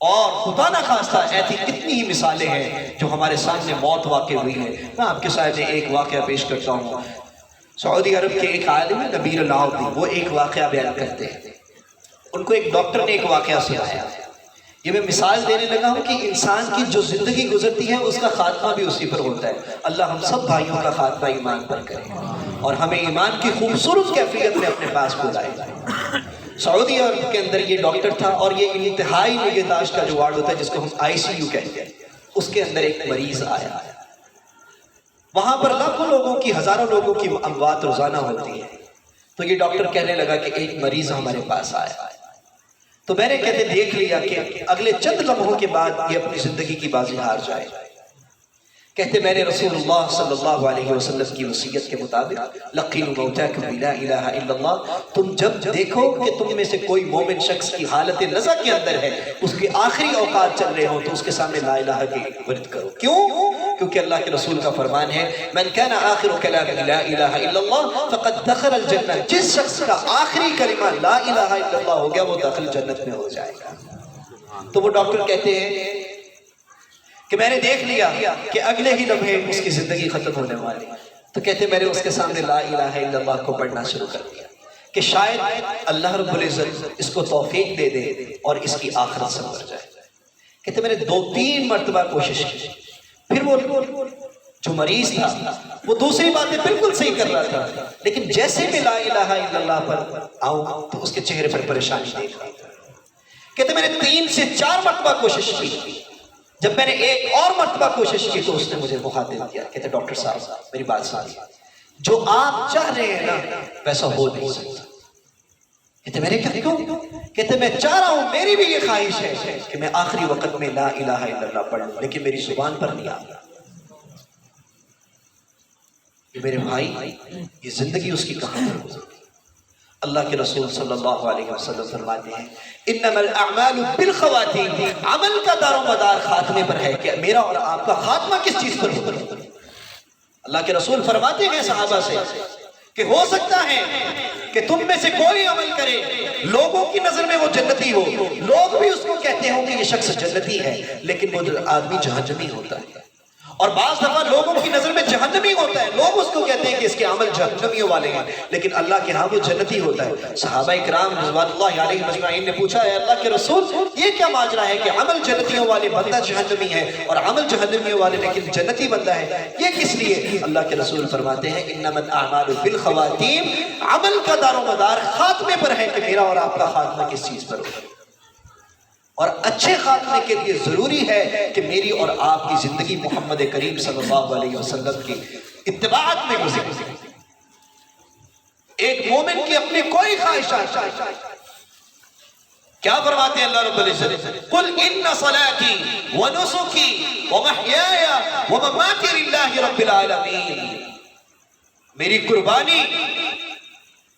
اور خدا نہ خواستہ ایسی کتنی ہی مثالیں ہیں جو ہمارے سامنے موت واقع ہوئی ہے۔ میں آپ کے سامنے ایک واقعہ پیش کرتا ہوں۔ سعودی عرب کے ایک عالم نبیل العودی، وہ ایک واقعہ بیان کرتے ہیں۔ ان کو ایک ڈاکٹر نے ایک واقعہ سنایا۔ یہ میں مثال دینے لگا ہوں کہ انسان کی جو زندگی گزرتی ہے اس کا خاتمہ بھی اسی پر ہوتا ہے۔ اللہ ہم سب بھائیوں کا خاتمہ ایمان پر کرے اور ہمیں ایمان کی خوبصورت کیفیت میں اپنے پاس بلائے۔ سعودی عرب کے اندر یہ ڈاکٹر تھا اور یہ انتہائی نگہداشت کا جو وارڈ ہوتا ہے جس کو ہم ICU کہتے ہیں، اس کے اندر ایک مریض آیا۔ وہاں پر لاکھوں لوگوں کی، ہزاروں لوگوں کی اموات روزانہ ہوتی ہے۔ تو یہ ڈاکٹر کہنے لگا کہ ایک مریض ہمارے پاس آیا، تو میں نے کہتے دیکھ لیا کہ اگلے چند لمحوں کے بعد یہ اپنی زندگی کی بازی ہار جائے۔ کہتے میں نے رسول اللہ صلی اللہ علیہ وسلم کی وصیت کے مطابق لقینوا موتاکم بلا الہ الا اللہ، تم جب دیکھو کہ تم میں سے کوئی مومن شخص کی حالت نزع کے اندر ہے، اس کے آخری اوقات چل رہے ہوں، تو اس کے سامنے لا الہ کی ورد کرو۔ کیوں؟ کیونکہ اللہ کے رسول کا فرمان ہے من کان آخر کلام لا الہ الا اللہ فقد دخل الجنہ، جس شخص کا آخری کلمہ لا الہ الا اللہ ہو گیا وہ داخل جنت میں ہو جائے گا۔ تو وہ ڈاکٹر کہتے ہیں کہ میں نے دیکھ لیا کہ اگلے ہی لمحے اس کی زندگی ختم ہونے والی، تو کہتے میں نے اس کے سامنے لا الہ الا اللہ کو پڑھنا شروع کر دیا کہ شاید اللہ رب العزت اس کو توفیق دے دے اور اس کی آخرت سنور جائے۔ کہتے میں نے 2-3 مرتبہ کوشش کی، پھر وہ جو مریض تھا وہ دوسری باتیں بالکل صحیح کر رہا تھا، لیکن جیسے میں لا الہ الا اللہ پر آؤں تو اس کے چہرے پر پریشانی دیکھ رہا تھا۔ کہتے میں نے 3 سے 4 مرتبہ کوشش کی، جب میں نے ایک اور مرتبہ کوشش کی تو اس نے مجھے مخاطب کیا، کہتے ڈاکٹر صاحب میری بات سنیے، جو آپ چاہ رہے ہیں نا ویسا ہو نہیں سکتا۔ کہتے میں نے کیوں؟ کہتے میں چاہ رہا ہوں، میری بھی یہ خواہش ہے کہ میں آخری وقت میں لا الہ الا اللہ پڑھ لوں، لیکن میری زبان پر نہیں آ رہا۔ کہ میرے بھائی یہ زندگی اس کی کہاں پر گزرتی؟ اللہ کے رسول صلی اللہ علیہ وسلم فرماتے ہیں انما الاعمال بالخواتیم، عمل کا دار و مدار خاتمے پر ہے کہ میرا اور آپ کا خاتمہ کس چیز پر ہوگا۔ اللہ کے رسول فرماتے ہیں صحابہ سے کہ ہو سکتا ہے کہ تم میں سے کوئی عمل کرے، لوگوں کی نظر میں وہ جنتی ہو، لوگ بھی اس کو کہتے ہوں کہ یہ شخص جنتی ہے، لیکن وہ آدمی جہنمی ہوتا ہے، اور بعض دفعہ لوگوں کی نظر میں جہنمی ہوتا ہے، لوگ اس کو کہتے ہیں کہ اس کے عمل جہنمیوں والے ہیں، لیکن اللہ کے ہاں وہ جنتی ہوتا ہے۔ صحابہ کرام رضوان اللہ علیہ مجمعین نے پوچھا ہے اللہ کے رسول یہ کیا ماجرا ہے کہ عمل جنتیوں والے بندہ جہنمی ہے اور عمل جہنمیوں والے لیکن جنتی بندہ ہے، یہ کس لیے؟ اللہ کے رسول فرماتے ہیں انما الاعمال بالخواتیم، عمل کا دار و مدار خاتمے پر ہے کہ میرا اور آپ کا خاتمہ کس چیز پر ہوگا، اور اچھے خاتمے کے لیے ضروری ہے کہ میری اور آپ کی زندگی محمد کریم صلی اللہ علیہ وسلم کی اتباعت میں گزرے۔ ایک مومن کی اپنی کوئی خواہشات، کیا فرماتے ہیں اللہ رب العزت؟ قل ان صلاتی ونسکی ومحیای ومماتی للہ رب العالمین، میری قربانی،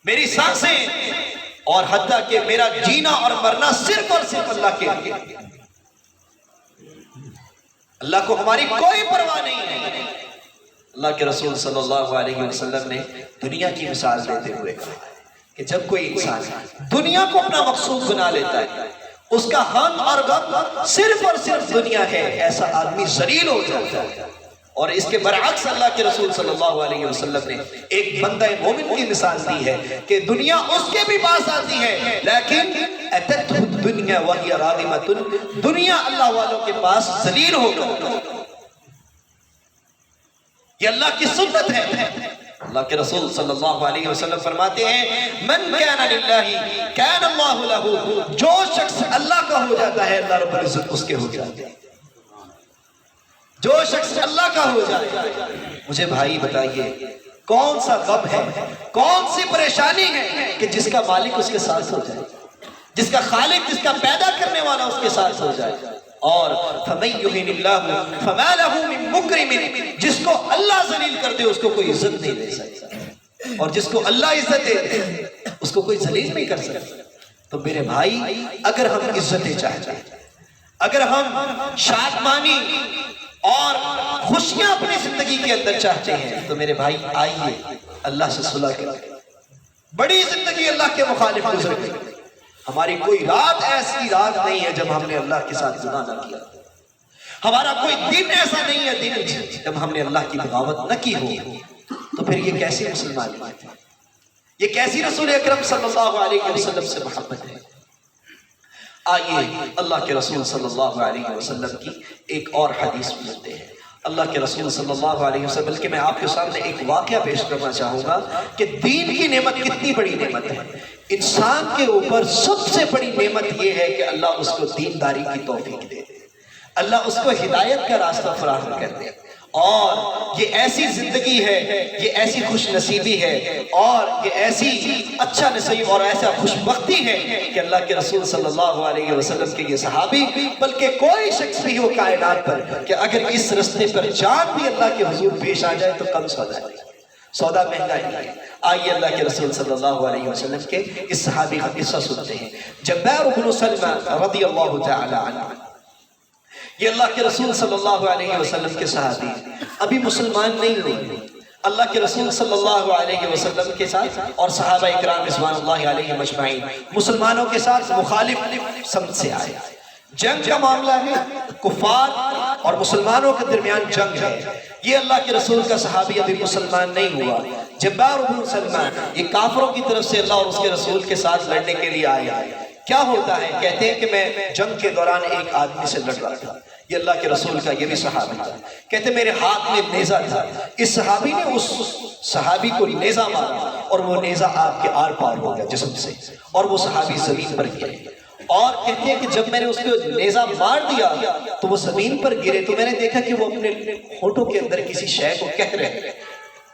میری سانسیں اور حتیٰ کہ میرا جینا اور مرنا صرف اور صرف اللہ کے لیے، اللہ کو ہماری کوئی پرواہ نہیں ہے۔ اللہ کے رسول صلی اللہ علیہ وسلم نے دنیا کی مثال دیتے ہوئے کہا کہ جب کوئی انسان دنیا کو اپنا مقصود بنا لیتا ہے، اس کا ہم اور غم صرف اور صرف دنیا ہے، ایسا آدمی ذلیل ہو جاتا ہے۔ اور اس کے برعکس اللہ کے رسول صلی اللہ علیہ وسلم نے ایک بندہ مومن کی مثال دی ہے کہ دنیا اس کے بھی پاس آتی ہے، لیکن اتتہ الدنیا وہی راغمۃ، دنیا اللہ والوں کے پاس ذلیل ہو کر، یہ اللہ کی سنت ہے۔ اللہ کے رسول صلی اللہ علیہ وسلم فرماتے ہیں من کان للہ کان اللہ لہ، جو شخص اللہ کا ہو جاتا ہے اللہ رب العزت اس کے ہو جاتے ہیں، جو شخص اللہ کا ہو جائے۔ مجھے بھائی بتائیے کون سا غم ہے، کون سی پریشانی ہے کہ جس کا مالک اس کے ساتھ ہو جائے، جس کا خالق، جس کا پیدا کرنے والا اس کے ساتھ ہو جائے۔ اور فَمَن يُهِنِ اللَّهُ فَمَا لَهُ مِن مُكْرِمٍ، جس کو اللہ ذلیل کر دے اس کو کوئی عزت نہیں دے سکتا، اور جس کو اللہ عزت دے اس کو کوئی ذلیل نہیں کر سکتا۔ تو میرے بھائی اگر ہم عزتیں چاہتے ہیں، اگر ہم شادمانی اور خوشیاں اپنی زندگی کے اندر چاہتے ہیں، تو میرے بھائی آئیے اللہ سے صلح کریں۔ بڑی زندگی اللہ کے مخالف گزر گئی، ہماری کوئی رات ایسی رات نہیں ہے جب ہم نے اللہ کے ساتھ گناہ نہ کیا، ہمارا کوئی دن ایسا نہیں ہے دن جب ہم نے اللہ کی بغاوت نہ کی ہو۔ تو پھر یہ کیسی مسلمانی ہے، یہ کیسی رسول اکرم صلی اللہ علیہ وسلم سے محبت ہے؟ آئیے اللہ کے رسول صلی اللہ علیہ وسلم کی ایک اور حدیث سنتے ہیں۔ اللہ کے رسول صلی اللہ علیہ وسلم، بلکہ میں آپ کے سامنے ایک واقعہ پیش کرنا چاہوں گا کہ دین کی نعمت کتنی بڑی نعمت ہے۔ انسان کے اوپر سب سے بڑی نعمت یہ ہے کہ اللہ اس کو دینداری کی توفیق دے، اللہ اس کو ہدایت کا راستہ فراہم کر دے، اور یہ ایسی زندگی ہے، یہ ایسی خوش نصیبی ہے، اور یہ ایسی اچھا نصیب اور ایسا خوش بختی ہے کہ اللہ کے رسول صلی اللہ علیہ وسلم کے یہ صحابی، بلکہ کوئی شخص بھی ہو کائنات پر کہ اگر اس رستے پر جان بھی اللہ کے حضور پیش آ جائے تو کم سودا ہے، سودا مہنگا نہیں ہے۔ آئیے اللہ کے رسول صلی اللہ علیہ وسلم کے اس صحابی کا قصہ سنتے ہیں، جبار بن سلمہ رضی اللہ تعالی عنہ۔ یہ اللہ کے رسول صلی اللہ علیہ وسلم کے صحابی ابھی مسلمان نہیں ہوئے، اللہ کے رسول صلی اللہ علیہ وسلم کے ساتھ اور صحابہ اکرام رضوان اللہ علیہ مجمعین مسلمانوں کے ساتھ مخالف سمت سے آئے۔ جنگ کا معاملہ ہے، کفار اور مسلمانوں کے درمیان جنگ ہے۔ یہ اللہ کے رسول کا صحابی ابھی مسلمان نہیں ہوا، جبار بن سلمہ یہ کافروں کی طرف سے اللہ اور اس کے رسول کے ساتھ لڑنے کے لیے آیا۔ کیا ہوتا ہے؟ کہتے ہیں کہ میں جنگ کے دوران ایک آدمی سے لڑ رہا تھا، یہ اللہ کے رسول کا یہ بھی صحابی تھا. کہتے میرے ہاتھ میں نیزہ تھا. اس صحابی نے اس صحابی کو نیزہ مارا اور وہ نیزہ آپ کے آر پار ہو گیا جسم سے اور وہ صحابی زمین پر گرے. اور کہتے ہیں کہ جب میں نے اس کو نیزہ مار دیا تو وہ زمین پر گرے تو میں نے دیکھا کہ وہ اپنے ہونٹوں کے اندر کسی شے کو کہہ رہے ہیں,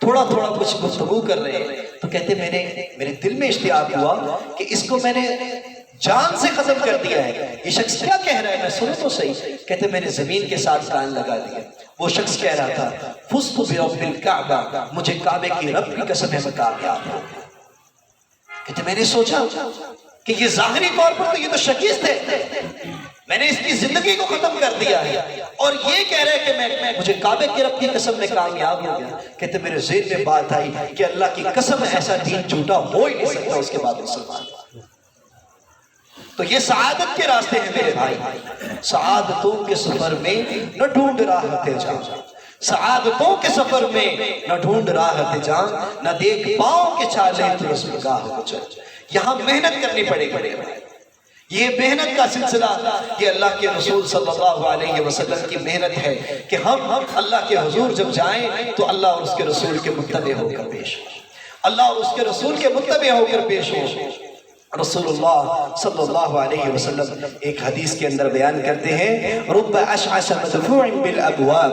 تھوڑا تھوڑا کچھ گفتگو کر رہے ہیں. تو کہتے میرے دل میں اشتیاق ہوا کہ اس کو میں نے جان سے ختم کر دیا ہے. یہ شخص کیا کہہ رہا ہے, میں سنوں تو صحیح. کہتے میں نے زمین کے ساتھ کان لگا دیا. وہ شخص کہہ رہا تھا فزت برب الکعبہ, مجھے کعبے کی رب کی قسم ہے میں کامیاب ہوں. کہتے میں نے سوچا کہ یہ ظاہری طور پر تو یہ تو شکست ہے, میں نے اس کی زندگی کو ختم کر دیا ہے اور یہ کہہ رہے کہ میں مجھے کعبے کی رب کی قسم میں کامیاب ہو گیا. کہتے میرے ذہن میں بات آئی کہ اللہ کی قسم ایسا دین جھوٹا ہو ہی نہیں سکتا. اس کے بعد مسلمان. تو یہ سعادت کے راستے ہیں میرے بھائی. سعادتوں کے سفر میں نہ ڈھونڈ راحت جان, سعادتوں کے سفر میں نہ ڈھونڈ راحت جان, نہ دیکھ پاؤں کے چالے تو رسم گاہ ہو جان. یہاں محنت کرنی پڑے گی. یہ محنت کا سلسلہ یہ اللہ کے رسول صلی اللہ علیہ وسلم کی محنت ہے کہ ہم اللہ کے حضور جب جائیں تو اللہ اور اس کے رسول کے متبع ہو کر پیش ہو, اللہ اور اس کے رسول کے متبع ہو کر پیش ہو. رسول اللہ صلی اللہ علیہ وسلم ایک حدیث کے اندر بیان کرتے ہیں رب اشعث مدفوع بالابواب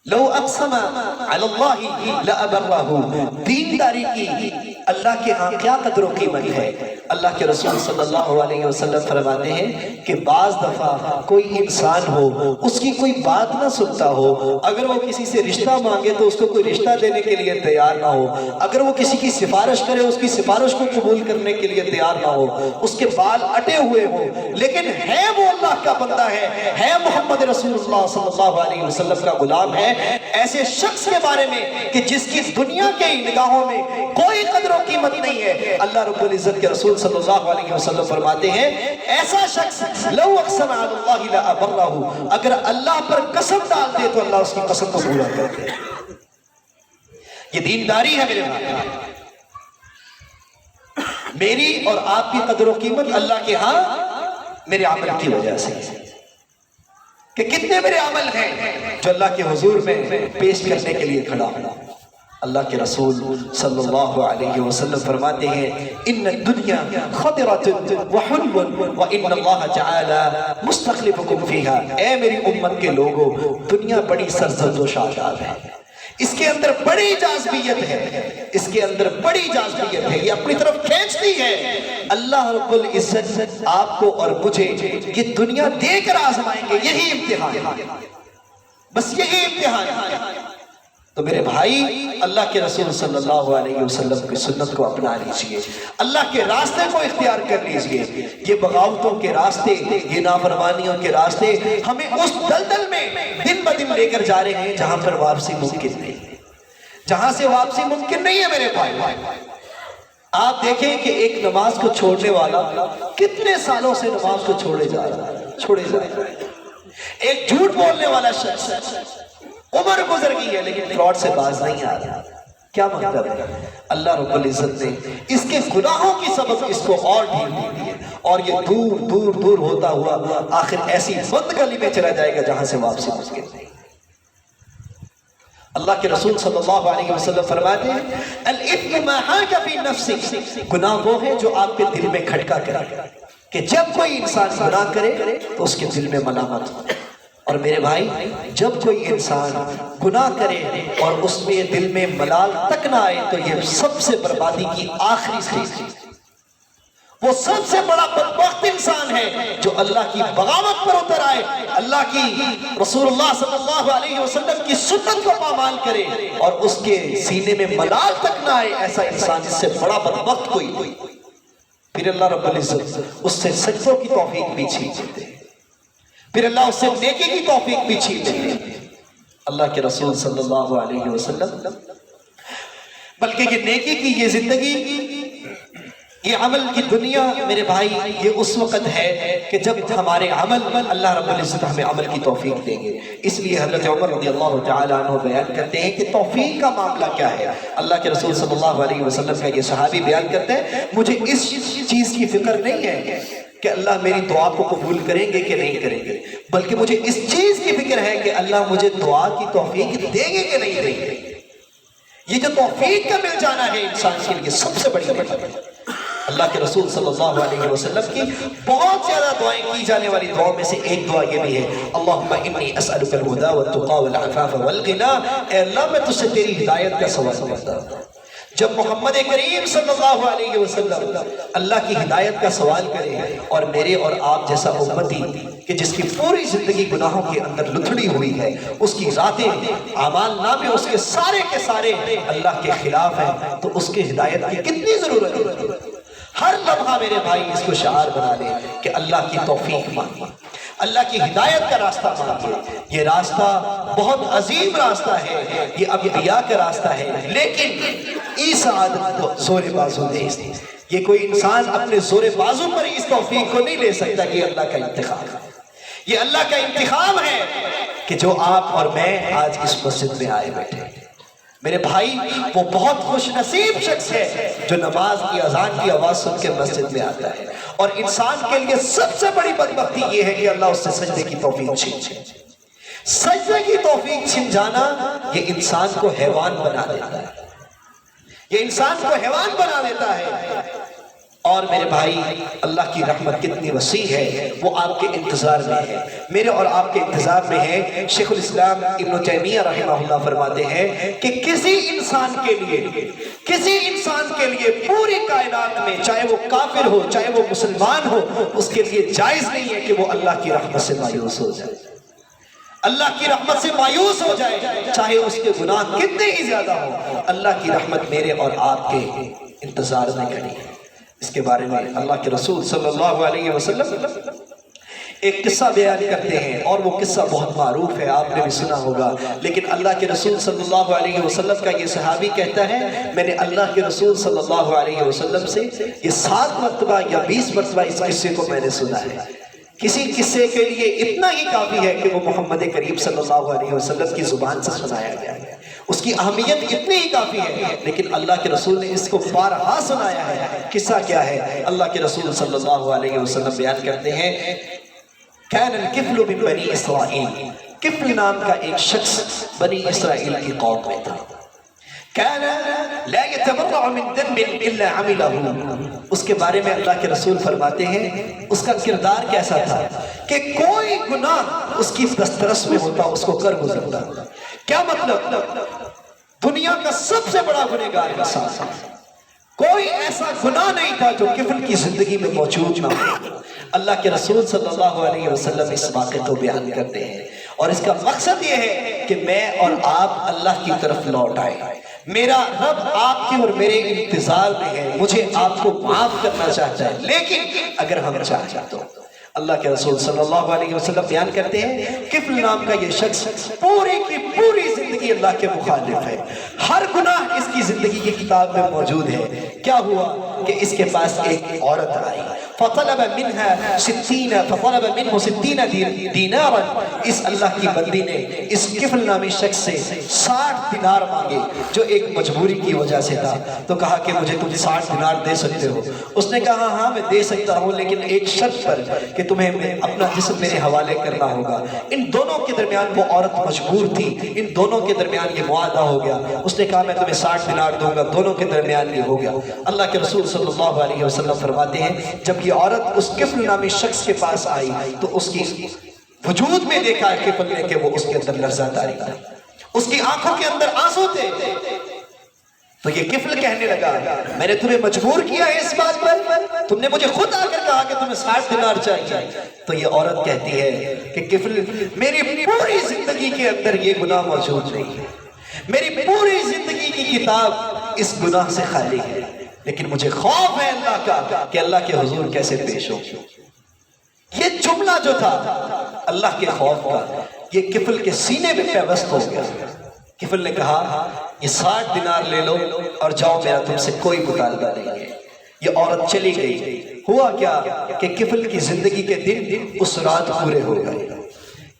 لو اقسم علی اللہ لابرہ. دینداری کی اللہ کے ہاں کیا قدر و قیمت ہے. اللہ کے رسول صلی اللہ علیہ وسلم فرماتے ہیں کہ بعض دفعہ کوئی انسان ہو, اس کی کوئی بات نہ سنتا ہو, اگر وہ کسی سے رشتہ مانگے تو اس کو کوئی رشتہ دینے کے لیے تیار نہ ہو, اگر وہ کسی کی سفارش کرے اس کی سفارش کو قبول کرنے کے لیے تیار نہ ہو, اس کے بال اٹے ہوئے ہوں, لیکن ہے وہ اللہ کا بندہ ہے محمد رسول اللہ صلی اللہ علیہ وسلم کا غلام ہے. ایسے شخص کے بارے میں کہ جس کی دنیا کے نگاہوں میں کوئی قدر و قیمت نہیں ہے, اللہ رب العزت کے رسول صلی اللہ علیہ وسلم فرماتے ہیں ایسا شخص لو اقسم علی اللہ لابرہ, اگر اللہ پر قسم ڈال دے تو اللہ اس کی قسم کو پورا کر دے. یہ دینداری ہے میرے بھائی. میری اور آپ کی قدر و قیمت اللہ کے ہاں میرے عمل کی وجہ سے کہ کتنے میرے عمل ہیں جو اللہ کے حضور میں پیش کرنے کے لیے کھڑا ہوں. اللہ کے رسول صلی اللہ علیہ وسلم فرماتے ہیں ان الدنیا خضرۃ وحلو وان اللہ تعالی مستخلفکم فیہا. اے میری امت کے لوگوں, دنیا بڑی سرسبز و شاداب ہے, اس کے اندر بڑی جاذبیت ہے, اس کے اندر بڑی جاذبیت ہے, یہ اپنی طرف کھینچتی ہے. اللہ رب العزت آپ کو اور مجھے یہ دنیا دے کر آزمائیں گے. یہی امتحان ہے, بس یہی امتحان ہے. تو میرے بھائی اللہ کے رسول صلی اللہ علیہ وسلم کی سنت کو اپنا لیجئے, اللہ کے راستے کو اختیار کر لیجئے. یہ بغاوتوں کے راستے, یہ نافرمانیوں کے راستے ہمیں اس دلدل میں دن بدن لے کر جا رہے ہیں جہاں پر واپسی ممکن نہیں, جہاں سے واپسی ممکن نہیں ہے میرے بھائی. آپ دیکھیں کہ ایک نماز کو چھوڑنے والا کتنے سالوں سے نماز کو چھوڑے جا رہا ہے. ایک جھوٹ بولنے والا شخص عمر گزر گئی ہے لیکن فراڈ سے باز نہیں آ رہا. کیا مطلب ہے؟ اللہ رب العزت نے اس کے گناہوں کی سبب اس کو اور ڈھیل دی ہے اور یہ دور دور دور ہوتا ہوا آخر ایسی بند گلی میں چلا جائے گا جہاں سے واپسی ممکن نہیں. اللہ کے رسول صلی اللہ علیہ وسلم فرماتے ہیں الاثم ما حاک فی نفسک, گناہ وہ ہے جو آپ کے دل میں کھٹکا کرے کہ جب کوئی انسان گناہ کرے تو اس کے دل میں ملامت ہو. اور میرے بھائی جب کوئی انسان گناہ کرے اور اس میں دل میں ملال تک نہ آئے تو یہ سب سے بربادی کی آخری سٹیج ہے. وہ سب سے بڑا بدبخت انسان ہے جو اللہ کی بغاوت پر اتر آئے, اللہ کی رسول اللہ صلی اللہ علیہ وسلم کی سنت کو پامال کرے اور اس کے سینے میں ملال تک نہ آئے. ایسا انسان اس سے بڑا بدبخت کوئی. پھر اللہ رب العزت اس سے سجدوں کی توفیق بھی چھین لیتے ہیں, پھر اللہ اس سے نیکی کی توفیق بھی چھین لیتے ہیں. اللہ کے رسول صلی اللہ علیہ وسلم بلکہ یہ نیکی کی یہ زندگی, یہ عمل کی دنیا میرے بھائی یہ اس وقت ہے کہ جب ہمارے عمل اللہ رب العزت ہمیں عمل کی توفیق دیں گے. اس لیے حضرت عمر رضی اللہ تعالیٰ عنہ بیان کرتے ہیں کہ توفیق کا معاملہ کیا ہے. اللہ کے رسول صلی اللہ علیہ وسلم کا یہ صحابی بیان کرتے ہیں مجھے اس چیز کی فکر نہیں ہے کہ اللہ میری دعا کو قبول کریں گے کہ نہیں کریں گے، بلکہ مجھے اس چیز کی فکر ہے کہ اللہ مجھے دعا کی توفیق دیں گے کہ نہیں دیں گے۔ یہ جو توفیق کا مل جانا ہے انسان کے لیے سب سے بڑی نعمت ہے۔ اللہ کے رسول صلی اللہ علیہ وسلم کی بہت زیادہ دعائیں کی جانے والی دعاؤں میں سے ایک دعا یہ بھی ہے، اللہم انی اسألک الہدی والتقی والعفاف والغنی، اے اللہ میں تجھ سے تیری ہدایت کا سوال کرتا ہوں۔ جب محمد کریم صلی اللہ علیہ وسلم اللہ کی ہدایت کا سوال کرے اور میرے اور آپ جیسا امتی کہ جس کی پوری زندگی گناہوں کے اندر لتھڑی ہوئی ہے، اس کی ذاتیں اعمال نامے اس کے سارے اللہ کے خلاف ہیں، تو اس کی ہدایت کی کتنی ضرورت ہے۔ ہر لمحہ میرے بھائی اس کو شعار بنا لے کہ اللہ کی توفیق مانگے، اللہ کی ہدایت کا راستہ مانگے۔ یہ راستہ بہت عظیم راستہ ہے، یہ انبیاء کا راستہ ہے، لیکن اس سعادت کو زور بازو دے۔ یہ کوئی انسان اپنے زور بازو پر اس توفیق کو نہیں لے سکتا، کہ اللہ کا انتخاب ہے۔ یہ اللہ کا انتخاب ہے کہ جو آپ اور میں آج اس مسجد میں آئے بیٹھے ہیں۔ میرے بھائی وہ بہت خوش نصیب شخص ہے جو نماز کی اذان کی آواز سن کے مسجد میں آتا ہے، اور انسان کے لیے سب سے بڑی بدبختی یہ ہے کہ اللہ اس سے سجدے کی توفیق چھین جائے۔ سجدے کی توفیق چھن جانا یہ انسان کو حیوان بنا دیتا ہے، یہ انسان کو حیوان بنا دیتا ہے۔ اور میرے بھائی اللہ کی رحمت کتنی وسیع ہے، وہ آپ کے انتظار میں ہے، میرے اور آپ کے انتظار میں ہے۔ شیخ الاسلام ابن تیمیہ رحمہ اللہ فرماتے ہیں کہ کسی انسان کے لیے پوری کائنات میں، چاہے وہ کافر ہو چاہے وہ مسلمان ہو، اس کے لیے جائز نہیں ہے کہ وہ اللہ کی رحمت سے مایوس ہو جائے، اللہ کی رحمت سے مایوس ہو جائے، چاہے اس کے گناہ کتنے ہی زیادہ ہو۔ اللہ کی رحمت میرے اور آپ کے انتظار میں کھڑی ہے۔ اس کے بارے میں اللہ کے رسول صلی اللہ علیہ وسلم ایک قصہ بیان کرتے ہیں، اور وہ قصہ بہت معروف ہے، آپ نے بھی سنا ہوگا، لیکن اللہ کے رسول صلی اللہ علیہ وسلم کا یہ صحابی کہتا ہے، میں نے اللہ کے رسول صلی اللہ علیہ وسلم سے یہ 7 مرتبہ یا 20 مرتبہ اس قصے کو میں نے سنا ہے۔ کسی قصے کے لیے اتنا ہی کافی ہے کہ وہ محمد کریم صلی اللہ علیہ وسلم کی زبان سے سنایا گیا ہے، اس کی اہمیت اتنی ہی کافی ہے، لیکن اللہ کے رسول نے اس کو بارہا سنایا ہے۔ قصہ کیا ہے؟ اللہ کے رسول صلی اللہ علیہ وسلم بیان کرتے ہیں، کان الکفل من بنی اسرائیل، کفل نام کا ایک شخص بنی اسرائیل کی قوم میں تھا۔ کان لا يتبرع من ذنب الا عمله، اس کے بارے میں اللہ کے رسول فرماتے ہیں اس کا کردار کیسا تھا کہ کوئی گناہ اس کی دسترس میں ہوتا اس کو کر گزرتا۔ کیا مطلب؟ دنیا کا سب سے بڑا گنہگار انسان، کوئی ایسا گناہ نہیں تھا جو کفل کی زندگی میں موجود نہ ہو۔ اللہ کے رسول صلی اللہ علیہ وسلم اس واقعے کو بیان کرتے ہیں، اور اس کا مقصد یہ ہے کہ میں اور آپ اللہ کی طرف لوٹ آئے۔ میرا رب آپ کے اور میرے انتظار میں ہے، مجھے آپ کو معاف کرنا چاہتا ہے، لیکن اگر ہم چاہیں تو۔ اللہ کے رسول صلی اللہ علیہ وسلم بیان کرتے ہیں، کفل نام کا یہ شخص پوری کی پوری زندگی اللہ کے مخالف ہے، ہر گناہ اس کی زندگی کی کتاب میں موجود ہے۔ کیا ہوا کہ اس کے پاس ایک عورت آئی، فطلب منها 60 دینارا، اس اللہ کی بندی نے اس کفل نامی شخص سے 60 دینار مانگے، جو ایک مجبوری کی وجہ سے تھا۔ تو کہا کہ مجھے تم 60 دینار دے سکتے ہو؟ اس نے کہا ہاں میں دے سکتا ہوں، لیکن ایک شرط پر کہ تمہیں اپنا جسم میرے حوالے کرنا ہوگا۔ ان دونوں کے درمیان وہ عورت مجبور تھی، ان دونوں کے درمیان یہ معاہدہ ہو گیا۔ اس نے کہا میں تمہیں 60 دینار دوں گا، دونوں کے درمیان یہ ہو گیا۔ اللہ کے رسول صلی اللہ علیہ وسلم فرماتے ہیں جب یہ عورت اس کفل نامی شخص کے پاس آئی تو اس کی وجود میں دیکھا کفل نے کہ وہ اس کے اندر لرزہ طاری تھا، اس کی آنکھوں کے اندر آنسو تھے۔ تو یہ کفل کہنے لگا میں نے تمہیں مجبور کیا ہے اس بات پر، تم نے مجھے خود آ کر کہا کہ تمہیں 60 دینار چاہیے۔ تو یہ عورت کہتی ہے کہ کفل میری پوری زندگی کے اندر یہ گناہ موجود نہیں ہے، میری پوری زندگی کی کتاب اس گناہ سے خالی ہے، لیکن مجھے خوف ہے اللہ کا کہ اللہ کے حضور کیسے پیش ہو۔ یہ جملہ جو تھا اللہ کے خوف کا، یہ کفل کے سینے میں پیوست ہو گیا۔ کفل نے کہا یہ 60 دینار لے لو اور جاؤ، میرا تم سے کوئی مطالبہ نہیں ہے۔ یہ عورت چلی گئی۔ ہوا کیا کہ کفل کی زندگی کے دن اس رات پورے ہو گئے،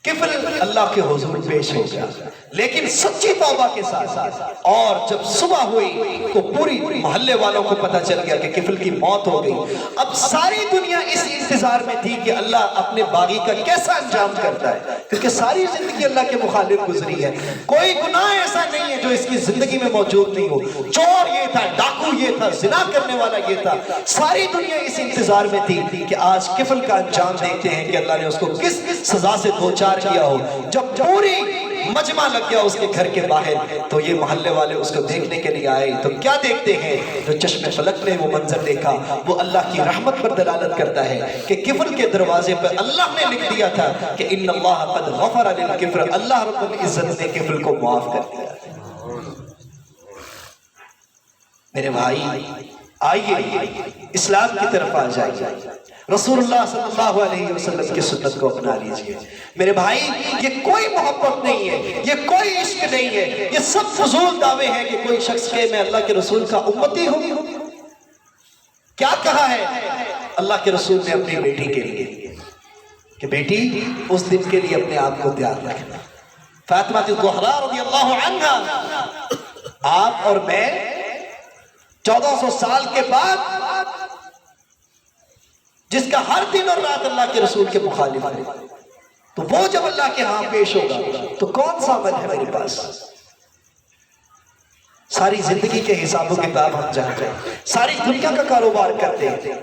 کفل اللہ کے حضور پیش ہو گیا، لیکن سچی توبہ کے ساتھ۔ اور جب صبح ہوئی تو پوری محلے والوں کو پتہ چل گیا کہ کفل کی موت ہو گئی۔ اب ساری دنیا اس انتظار میں تھی کہ اللہ اپنے باغی کا کیسا انجام کرتا ہے، کیونکہ ساری زندگی اللہ کے مخالف گزری ہے. کوئی گناہ ایسا نہیں ہے جو اس کی زندگی میں موجود نہیں ہو. چور یہ تھا، ڈاکو یہ تھا، زنا کرنے والا یہ تھا. ساری دنیا اس انتظار میں تھی کہ آج کفل کا انجام دیکھتے ہیں کہ اللہ نے اس کو کس سزا سے دوچار کیا ہو. جب پوری مجمع لگ گیا اس کے گھر کے باہر تو یہ محلے والے اس کو دیکھنے کے لیے آئے تو کیا دیکھتے ہیں؟ جو چشم فلک نے وہ منظر دیکھا وہ اللہ کی رحمت پر دلالت کرتا ہے کہ کفر کے دروازے پر اللہ نے لکھ دیا تھا کہ ان اللہ قد غفر للکفر، اللہ رب العزت نے کفر کو معاف کر دیا. میرے بھائی آئیے اسلام کی طرف آ جائیے، رسول اللہ صلی اللہ علیہ وسلم کی سنت کو اپنا لیجئے. میرے بھائی یہ کوئی محبت نہیں ہے، یہ کوئی عشق نہیں ہے، یہ سب فضول دعوے ہیں کہ کوئی شخص کہ میں اللہ کے رسول کا امتی ہوں. کیا کہا ہے اللہ کے رسول نے اپنی بیٹی کے لیے کہ بیٹی اس دن کے لیے اپنے آپ کو تیار رکھنا. فاطمہ الزہرا رضی اللہ عنہا، آپ اور میں 1400 سال کے بعد جس کا ہر دن اور رات اللہ کے رسول کے مخالف ہے، تو وہ جب اللہ کے ہاں پیش ہوگا تو کون سا عمل ہے میرے پاس؟ ساری زندگی کے حساب و کتاب ہم جانتے ہیں، ساری دنیا کا کاروبار کرتے ہیں.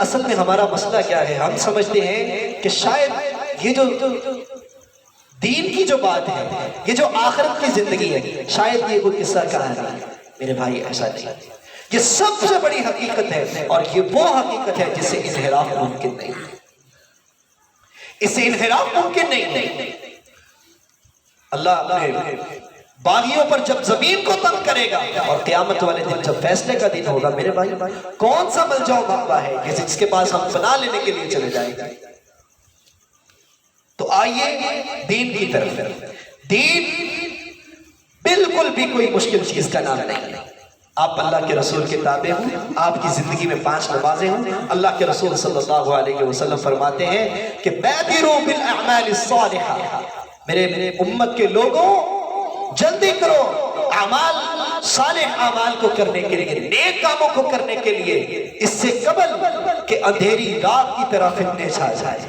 اصل میں ہمارا مسئلہ کیا ہے؟ ہم سمجھتے ہیں کہ شاید یہ جو دین کی جو بات ہے، یہ جو آخرت کی زندگی ہے، شاید یہ کوئی قصہ کہانی ہے. میرے بھائی ایسا نہیں، یہ سب سے بڑی حقیقت ہے اور یہ وہ حقیقت ہے جس سے انحراف ممکن نہیں، اس سے انحراف ممکن نہیں. اللہ اپنے باغیوں پر جب زمین کو تنگ کرے گا اور قیامت والے دن جب فیصلے کا دن ہوگا، میرے بھائی کون سا ملجاؤ مقبہ ہے جس کے پاس ہم پناہ لینے کے لیے چلے جائیں گے؟ تو آئیے دین کی طرف. دین بالکل بھی کوئی مشکل چیز کا نام نہیں. آپ اللہ کے رسول کے تابع ہوں، آپ کی زندگی میں 5 نمازیں ہوں. اللہ کے رسول صلی اللہ علیہ وسلم فرماتے ہیں کہ بادروا بالاعمال الصالحہ، میرے امت کے لوگوں جلدی کرو اعمال صالح اعمال کو کرنے کے لیے، نیک کاموں کو کرنے کے لیے، اس سے قبل کہ اندھیری رات کی طرح فتنے چھا جائے.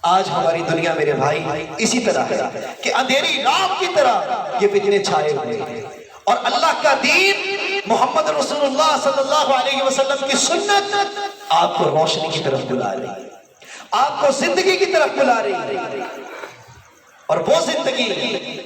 آج ہماری دنیا میرے بھائی اسی طرح ہے کہ اندھیری رات کی طرح یہ فتنے چھائے ہوئے ہیں، اور اللہ کا دین محمد رسول اللہ صلی اللہ علیہ وسلم کی سنت آپ کو روشنی کی طرف بلا رہی ہے، آپ کو زندگی کی طرف بلا رہی ہے. اور وہ زندگی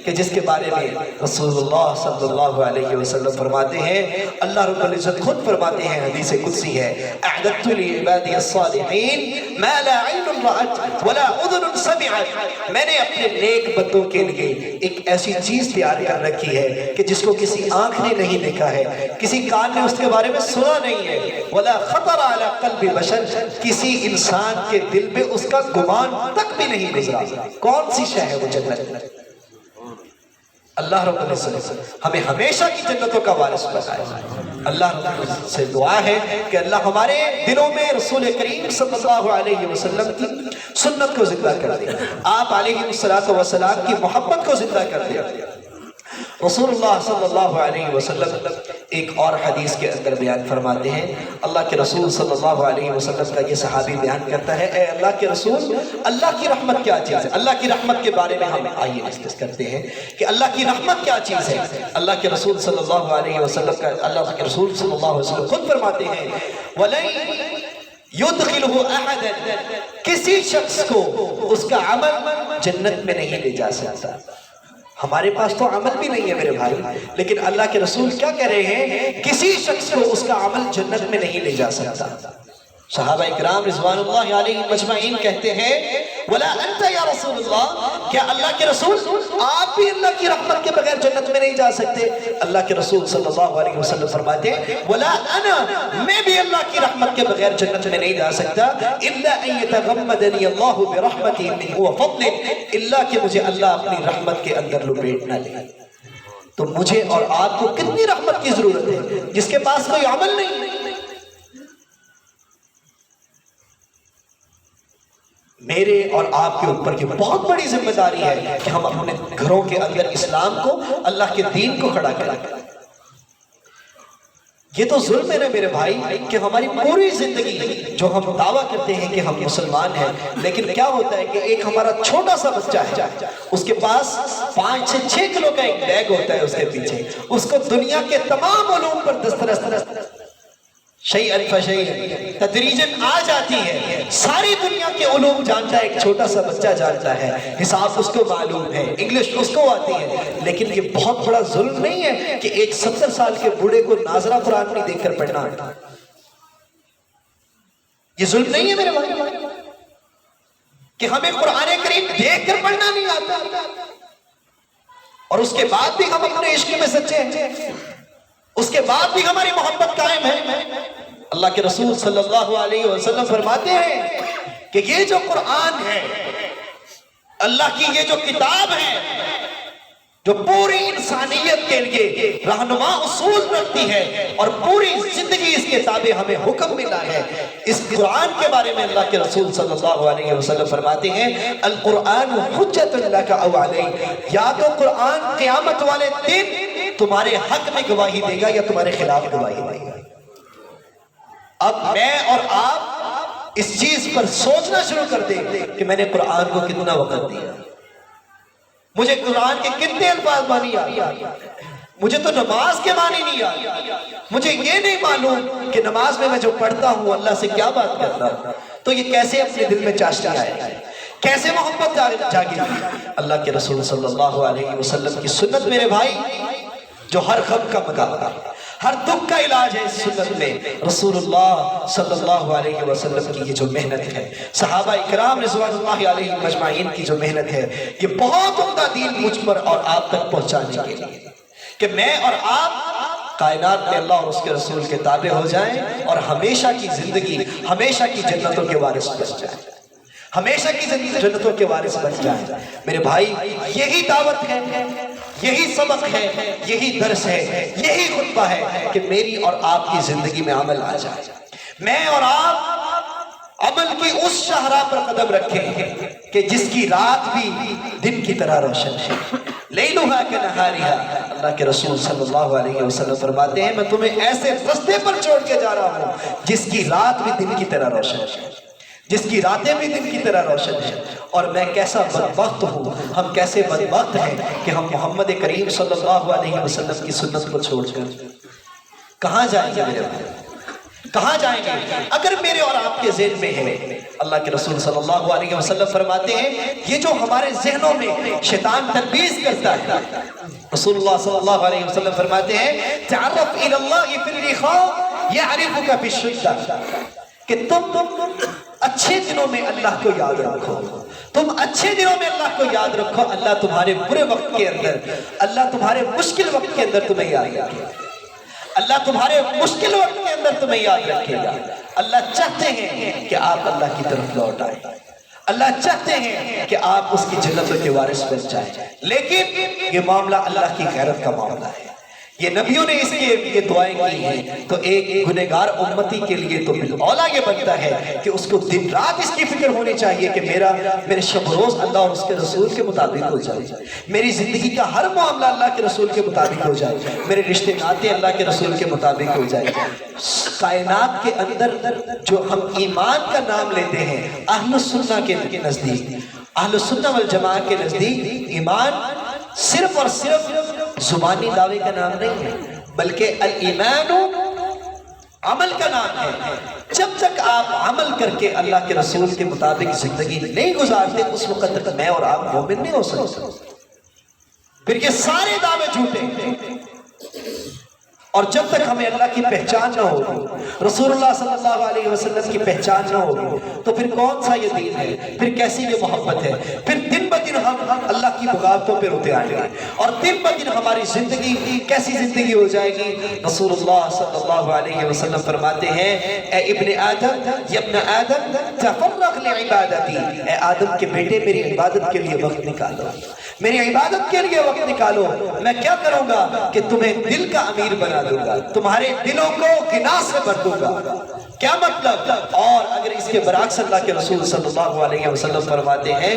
کہ جس کے بارے میں رسول اللہ صلی اللہ علیہ وسلم فرماتے ہیں، اللہ رب العزت خود فرماتے ہیں، حدیث قدسی ہے، اعددت لعبادی الصالحین ما لا عین رأت ولا اذن سمعت، میں نے اپنے نیک بندوں کے لیے ایک ایسی چیز تیار کر رکھی ہے کہ جس کو کسی آنکھ نے نہیں دیکھا ہے، کسی کان نے اس کے بارے میں سنا نہیں ہے، ولا خطر علی قلب بشر، کسی انسان کے دل میں اس کا گمان تک بھی نہیں گزرا. کون سی شے ہے وہ؟ جنت. اللہ رب العزت ہمیں ہمیشہ کی جنتوں کا وارث بنائے. اللہ رب العزت سے دعا ہے کہ اللہ ہمارے دلوں میں رسول کریم صلی اللہ علیہ وسلم کی سنت کو زندہ کر دے، آپ علیہ السلام کی محبت کو زندہ کر دے. رسول اللہ صلی اللہ علیہ وسلم ایک اور حدیث کے اندر بیان فرماتے ہیں، اللہ کے رسول صلی اللہ علیہ وسلم کا یہ صحابی بیان کرتا ہے، اے اللہ کے رسول، اللہ کی رحمت کیا چیز ہے؟ اللہ کی رحمت کے بارے میں ہم آئیے ڈسکس کرتے ہیں کہ اللہ کی رحمت کیا چیز ہے. اللہ کے رسول صلی اللہ علیہ وسلم کا اللہ کے رسول صلی اللہ علیہ وسلم خود فرماتے ہیں، وَلَن يُدْخِلُهُ أَحَدًا، کسی شخص کو اس کا عمل جنت میں نہیں لے جا سکتا. ہمارے پاس تو عمل بھی نہیں ہے میرے بھائی، لیکن اللہ کے رسول کیا کہہ رہے ہیں؟ کسی شخص کو اس کا عمل جنت میں نہیں لے جا سکتا. صحابہ اکرام رضوان اللہ علیہ مجمعین کہتے ہیں، ولا انت یا رسول اللہ، کیا اللہ کے رسول آپ بھی اللہ کی رحمت کے بغیر جنت میں نہیں جا سکتے؟ اللہ کے رسول صلی اللہ علیہ وسلم فرماتے ہیں، ولا انا، میں بھی اللہ کی رحمت کے بغیر جنت میں نہیں جا سکتا، الا ان يتغمدني الله برحمته منه وفضله، الا کہ مجھے اللہ اپنی رحمت کے اندر لپیٹ نہ لے. تو مجھے اور آپ کو کتنی رحمت کی ضرورت ہے جس کے پاس کوئی عمل نہیں. میرے اور آپ کے اوپر کی بہت بڑی ذمہ داری ہے کہ ہم اپنے گھروں کے اندر اسلام کو، اللہ کے دین کو کھڑا کریں. یہ تو ظلم ہے نا میرے بھائی کہ ہماری پوری زندگی جو ہم دعویٰ کرتے ہیں کہ ہم مسلمان ہیں، لیکن کیا ہوتا ہے کہ ایک ہمارا چھوٹا سا بچہ ہے، اس کے پاس 5 سے 6 کلو کا ایک بیگ ہوتا ہے اس کے پیچھے، اس کو دنیا کے تمام علوم پر دسترس شیئن فشیئن تدریجاً آ جاتی ہے، ساری دنیا کے علوم جانتا ہے، ایک چھوٹا سا بچہ جانتا ہے، حساب اس کو معلوم ہے، انگلش اس کو آتی ہے، لیکن یہ بہت بڑا ظلم نہیں ہے کہ ایک 70 سال کے بوڑھے کو ناظرہ قرآن نہیں دیکھ کر پڑھنا، یہ ظلم نہیں ہے میرے بھائی کہ ہمیں قرآن کریم دیکھ کر پڑھنا نہیں آتا اور اس کے بعد بھی ہم اپنے عشق میں سچے ہیں، اس کے بعد بھی ہماری محبت قائم ہے۔ اللہ کے رسول صلی اللہ علیہ وسلم فرماتے ہیں کہ یہ جو قرآن ہے، اللہ کی یہ جو کتاب ہے جو پوری انسانیت کے لیے رہنما اصول رکھتی ہے اور پوری زندگی اس کے تابع ہمیں حکم ملا ہے، اس قرآن کے بارے میں اللہ کے رسول صلی اللہ علیہ وسلم فرماتے ہیں القرآن حجت لک او علیک، یا تو قرآن قیامت والے دن تمہارے حق میں گواہی دے گا یا تمہارے خلاف گواہی دے گا۔ اب میں اور آپ اس چیز پر سوچنا شروع کر دیں کہ میں نے قرآن کو کتنا وقت دیا، مجھے قرآن کے کتنے الفاظ مانی آئی، مجھے تو نماز کے معنی نہیں آئی، مجھے یہ نہیں معلوم کہ نماز میں جو پڑھتا ہوں اللہ سے کیا بات کرتا ہوں، تو یہ کیسے اپنے دل میں چاشنی آئے، کیسے محبت جاگی۔ اللہ کے رسول صلی اللہ علیہ وسلم کی سنت میرے بھائی جو ہر غم کا مداوا ہے، ہر دکھ کا علاج ہے، اس سنت میں رسول اللہ صلی اللہ علیہ وسلم کی یہ جو محنت ہے، صحابہ اکرام رضوان اللہ علیہ مجمعین کی جو محنت ہے، یہ بہت عمدہ دین مجھ پر اور آپ تک پہنچانے کے لیے کہ میں اور آپ کائنات میں اللہ اور اس کے رسول کے تابع ہو جائیں اور ہمیشہ کی زندگی، ہمیشہ کی جنتوں کے وارث بن جائیں، ہمیشہ کی زندگی جنتوں کے وارث بن جائیں۔ میرے بھائی یہی دعوت ہے، یہی سبق ہے، یہی درس ہے، یہی خطبہ ہے کہ میری اور آپ کی زندگی میں عمل آ جائے، میں اور آپ عمل کی اس شاہراہ پر قدم رکھیں کہ جس کی رات بھی دن کی طرح روشن ہے، لیلھا کنہارھا۔ اللہ کے رسول صلی اللہ علیہ وسلم فرماتے ہیں میں تمہیں ایسے رستے پر چھوڑ کے جا رہا ہوں جس کی رات بھی دن کی طرح روشن ہے، جس کی راتیں بھی دن کی طرح روشن ہیں، اور میں کیسا بدبخت ہوں، ہم کیسے بدبخت ہیں کہ ہم محمد کریم صلی اللہ علیہ وسلم کی سنت کو چھوڑ کر کہاں جائیں گے میرے بھائی، کہاں جائیں گے؟ اگر میرے اور آپ کے ذہن میں ہے، اللہ کے رسول صلی اللہ علیہ وسلم فرماتے ہیں یہ جو ہمارے ذہنوں میں شیطان تلبیس کرتا ہے، رسول اللہ صلی اللہ علیہ وسلم فرماتے ہیں تعرف الی اللہ فی الرخاء یعرفک فی الشدہ، کہ تم اچھے دنوں میں اللہ کو یاد رکھو، تم اچھے دنوں میں اللہ کو یاد رکھو، اللہ تمہارے برے وقت کے اندر، اللہ تمہارے مشکل وقت کے اندر تمہیں یاد رکھے گا، اللہ تمہارے مشکل وقت کے اندر تمہیں یاد رکھے گا۔ اللہ چاہتے ہیں کہ آپ اللہ کی طرف لوٹ آئیں، اللہ چاہتے ہیں کہ آپ اس کی جنتوں کے وارث بن جائیں، لیکن یہ معاملہ اللہ کی غیرت کا معاملہ ہے، یہ نبیوں نے اس کے لیے دعائیں کی ہیں، تو ایک گنہگار امتی کے لیے تو بالاولیٰ یہ بنتا ہے کہ اس کو دن رات اس کی فکر ہونی چاہیے کہ میرے شب روز اللہ اور اس کے رسول کے مطابق ہو جائے، میری زندگی کا ہر معاملہ اللہ کے رسول کے مطابق ہو جائے، میرے رشتے ناطے اللہ کے رسول کے مطابق ہو جائے۔ کائنات کے اندر جو ہم ایمان کا نام لیتے ہیں، اہل سنہ کے نزدیک، اہل سنہ والجماعہ کے نزدیک ایمان صرف اور صرف زبانی دعوے کا نام نہیں ہے، بلکہ الایمان عمل کا نام ہے۔ جب تک آپ عمل کر کے اللہ کے رسول کے مطابق زندگی نہیں گزارتے اس وقت تک میں اور آپ مومن نہیں ہو سکتے، پھر یہ سارے دعوے جھوٹے، اور جب تک ہمیں اللہ کی پہچان نہ ہوگی، رسول اللہ صلی اللہ علیہ وسلم کی پہچان نہ ہوگی، تو پھر کون سا یہ دین ہے، پھر کیسی یہ محبت ہے، پھر دن بدن ہم اللہ کی بغاوتوں پہ روتے آئیں گے، اور دن بدن ہماری زندگی کیسی زندگی ہو جائے گی۔ رسول اللہ صلی اللہ علیہ وسلم فرماتے ہیں اے ابن آدم، یا ابن آدم تفرغ لعبادتی، اے آدم کے بیٹے میری عبادت کے لیے وقت نکالو، میری عبادت کے لیے وقت نکالو، میں کیا کروں گا کہ تمہیں دل کا امیر بنا دوں گا، تمہارے دلوں کو غنا سے بھر دوں گا۔ کیا مطلب؟ اور اگر اس کے برعکس اللہ کے رسول صلی اللہ علیہ وسلم فرماتے ہیں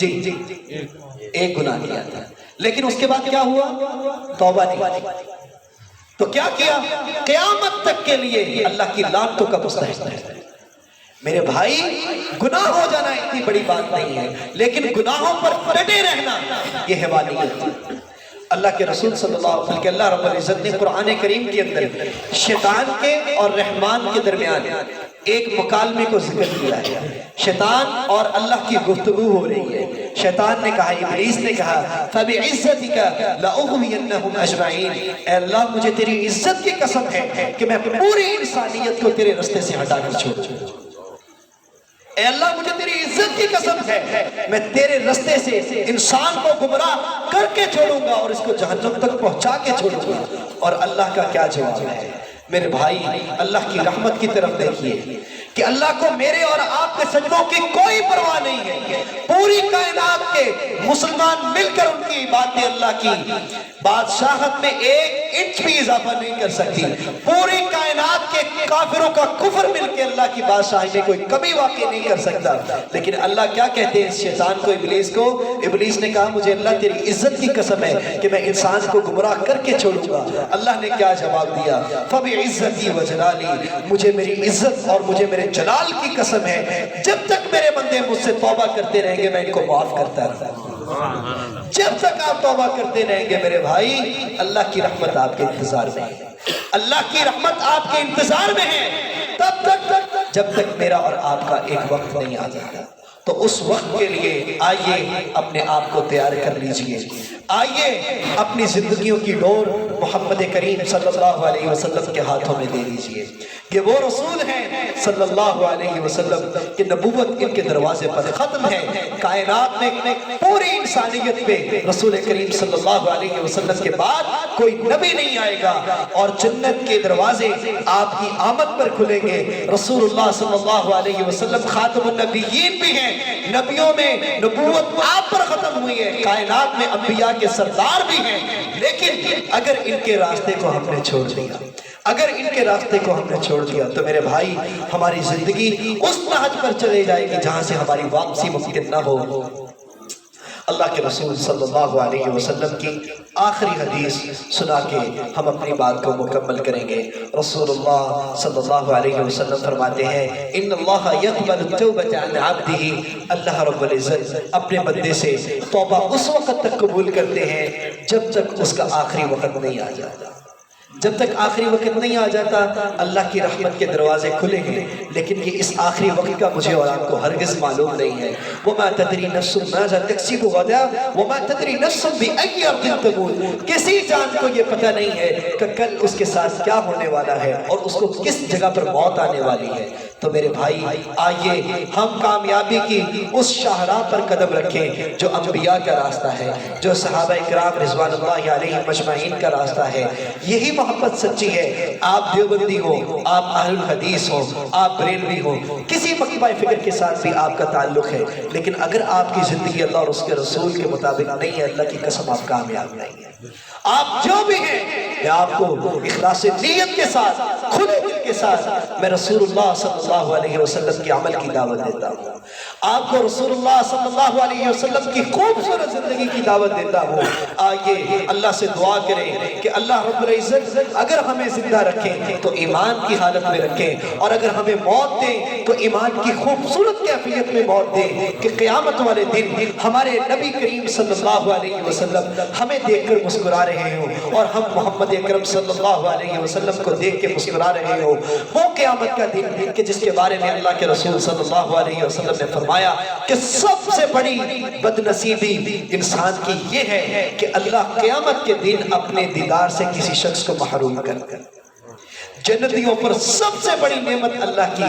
جی ایک گناہ کیا تھا، لیکن اس کے بعد کیا ہوا؟ توبہ نہیں کی۔ تو کیا کیا؟ قیامت تک کے لیے اللہ کی لعنتوں کا مستحق ہے۔ میرے بھائی گناہ ہو جانا اتنی بڑی بات نہیں ہے، لیکن گناہوں پر ڈٹے رہنا یہ حیوانیت ہے۔ اللہ کے رسول صلی اللہ علیہ وسلم کہ اللہ رب العزت نے قرآن کریم کے اندر شیطان کے اور رحمان کے درمیان ایک مکالمے کو ذکر کیا ہے۔ شیطان اور اللہ کی گفتگو ہو رہی ہے۔ شیطان نے کہا، ابلیس نے کہا، فَبِعِزَّتِكَ لَأُغْوِيَنَّهُمْ أَجْمَعِينَ، اے اللہ مجھے تیری عزت کی قسم ہے کہ میں پوری انسانیت کو تیرے رستے سے ہٹا کر چھوڑ دوں۔ اے اللہ مجھے تیری عزت کی قسم ہے میں تیرے رستے سے انسان کو گمراہ کر کے چھوڑوں گا اور اس کو جہنم تک پہنچا کے چھوڑوں گا۔ اور اللہ کا کیا جواب ہے؟ میرے بھائی اللہ کی رحمت کی طرف دیکھیے کہ اللہ کو میرے اور آپ کے سجدوں کی کوئی پرواہ نہیں ہے۔ پوری کائنات کے مسلمان مل کر ان کی باتیں اللہ کی بادشاہت میں 1 انچ بھی اضافہ نہیں کر سکتی۔ پوری کائنات کے کافروں کا کفر مل کے اللہ کی بادشاہی میں کوئی کمی واقع نہیں کر سکتا۔ لیکن اللہ کیا کہتے ہیں اس شیطان کو، ابلیس کو؟ ابلیس نے کہا مجھے اللہ تیری عزت کی قسم ہے کہ میں انسان کو گمراہ کر کے چھوڑوں گا۔ اللہ نے کیا جواب دیا؟ فَبِعِزَّتِي وَجَلَالِي، مجھے میری عزت اور مجھے میرے جلال کی قسم ہے جب تک میرے بندے مجھ سے توبہ کرتے رہیں گے میں ان کو معاف کرتا رہوں گا۔ جب تک آپ توبہ کرتے رہیں گے میرے بھائی اللہ کی رحمت آپ کے انتظار میں ہے۔ اللہ کی رحمت آپ کے انتظار میں ہے تب تک جب تک میرا اور آپ کا ایک وقت نہیں آ جاتا۔ تو اس وقت کے لیے آئیے اپنے آپ کو تیار کر لیجئے، آئیے اپنی زندگیوں کی ڈور محمد کریم صلی اللہ علیہ وسلم کے ہاتھوں میں دے لیجئے۔ یہ وہ رسول ہیں صلی اللہ علیہ وسلم کہ نبوت ان کے دروازے پر ختم ہے۔ کائنات میں پوری انسانیت پہ رسول کریم صلی اللہ علیہ وسلم کے بعد کوئی نبی نہیں آئے گا اور جنت کے دروازے آپ کی آمد پر کھلیں گے۔ رسول اللہ صلی اللہ علیہ وسلم خاتم النبیین بھی ہیں، نبیوں میں نبوت آپ پر ختم ہوئی ہے، کائنات میں انبیاء کے سردار بھی ہیں۔ لیکن اگر ان کے راستے کو ہم نے چھوڑ دیا، اگر ان کے راستے کو ہم نے چھوڑ دیا تو میرے بھائی ہماری زندگی اس نہج پر چلے جائے گی جہاں سے ہماری واپسی ممکن نہ ہو۔ اللہ کے رسول صلی اللہ علیہ وسلم کی آخری حدیث سنا کے ہم اپنی بات کو مکمل کریں گے۔ رسول اللہ صلی اللہ علیہ وسلم فرماتے ہیں ان اللہ یقبل التوبۃ عن عبدہ، اللہ رب العزت اپنے بندے سے توبہ اس وقت تک قبول کرتے ہیں جب تک اس کا آخری وقت نہیں آ جاتا۔ جب تک آخری وقت نہیں آ جاتا اللہ کی رحمت کے دروازے کھلیں گے، لیکن یہ اس آخری وقت کا مجھے اور آپ کو ہرگز معلوم نہیں ہے۔ وَمَا تَدْرِي نَفْسٌ مَاذَا تَكْسِبُ غَدًا وَمَا تَدْرِي نَفْسٌ بِأَيِّ أَرْضٍ تَمُوتُ، کسی جان کو یہ پتہ نہیں ہے کہ کل اس کے ساتھ کیا ہونے والا ہے اور اس کو کس جگہ پر موت آنے والی ہے۔ تو میرے بھائی آئیے ہم کامیابی کی اس شاہراہ پر قدم رکھیں جو انبیاء کا راستہ ہے، جو صحابہ اکرام رضوان اللہ علیہم اجمعین کا راستہ ہے۔ یہی محبت سچی ہے۔ آپ دیوبندی ہو، آپ اہل الحدیث ہو، آپ بریلوی ہو، کسی مکتبہ فکر کے ساتھ بھی آپ کا تعلق ہے، لیکن اگر آپ کی زندگی اللہ اور اس کے رسول کے مطابق نہیں ہے، اللہ کی قسم آپ کامیاب نہیں ہیں۔ آپ جو بھی ہیں میں آپ کو اخلاص نیت کے ساتھ، کھلے دل کے ساتھ میں رسول اللہ صلی اللہ علیہ وسلم کے عمل کی دعوت دیتا ہوں۔ آپ کو رسول اللہ صلی اللہ علیہ وسلم کی خوبصورت زندگی کی دعوت دیتا ہوں۔ آئیے اللہ سے دعا کریں کہ اللہ رب العزت اگر ہمیں زندہ رکھیں تو ایمان کی حالت میں رکھیں، اور اگر ہمیں موت دیں تو ایمان کی خوبصورت کیفیت میں موت دیں کہ قیامت والے دن ہمارے نبی کریم صلی اللہ علیہ وسلم ہمیں دیکھ کر مسکرا رہے ہوں اور ہم محمد اکرم صلی اللہ علیہ وسلم کو دیکھ کے مسکرا رہے ہوں۔ وہ قیامت کا دن کہ جس کے بارے میں اللہ کے رسول صلی اللہ علیہ وسلم نے فرمایا کہ سب سے بڑی بدنصیبی انسان کی یہ ہے کہ اللہ قیامت کے دن اپنے دیدار سے کسی شخص کو محروم کر کر۔ جنتیوں پر سب سے بڑی نعمت اللہ کی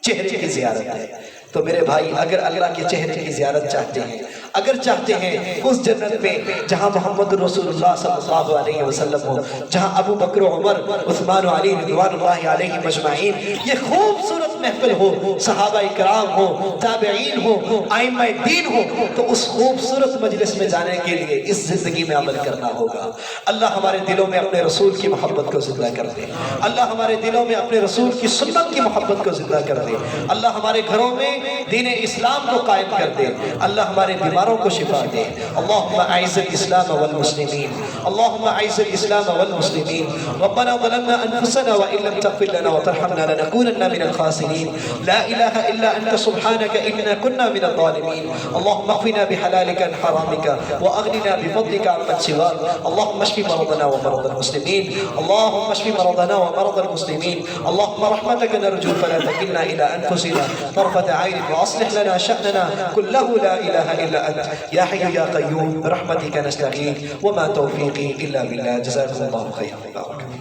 چہرے کی زیارت ہے۔ تو میرے بھائی اگر اللہ کے چہرے کی زیارت چاہتے ہیں، اگر چاہتے ہیں اس جنت میں جہاں محمد رسول اللہ صلی اللہ علیہ وسلم ہو، جہاں ابو بکر و عمر عثمان و علی رضوان اللہ علیہ مجمعین، یہ خوبصورت محفل ہو، صحابہ اکرام ہو، تابعین ہو، ائمہ دین ہو، تو اس خوبصورت مجلس میں جانے کے لیے اس زندگی میں عمل کرنا ہوگا۔ اللہ ہمارے دلوں میں اپنے رسول کی محبت کو زندہ کر دے، اللہ ہمارے دلوں میں اپنے رسول کی سنت کی محبت کو زندہ کر دے، اللہ ہمارے گھروں میں دین اسلام کو قائم کر دے. اللہ ہمارے بیماروں کو شفا دے. اللہم اعز الاسلام والمسلمین، اللہم اعز الاسلام والمسلمین. ربنا ظلمنا انفسنا وان لم تغفر لنا وترحمنا لنكونن من الخاسرین. لا الہ الا انت سبحانك انا كنا من الظالمین. اللہم اغفنا بحلالك عن حرامك واغننا بفضلك عمن سواك. اللہم اشف مرضنا ومرضى المسلمین، اللہم اشف مرضنا ومرضى المسلمین. اللہم رحمتك نرجو فلا تكلنا الى انفسنا طرفة عين واصلح لنا شأننا كله لا اله الا انت يا حي يا قيوم برحمتك نستغيث وما توفيقي الا بالله. جزاكم الله خيرا.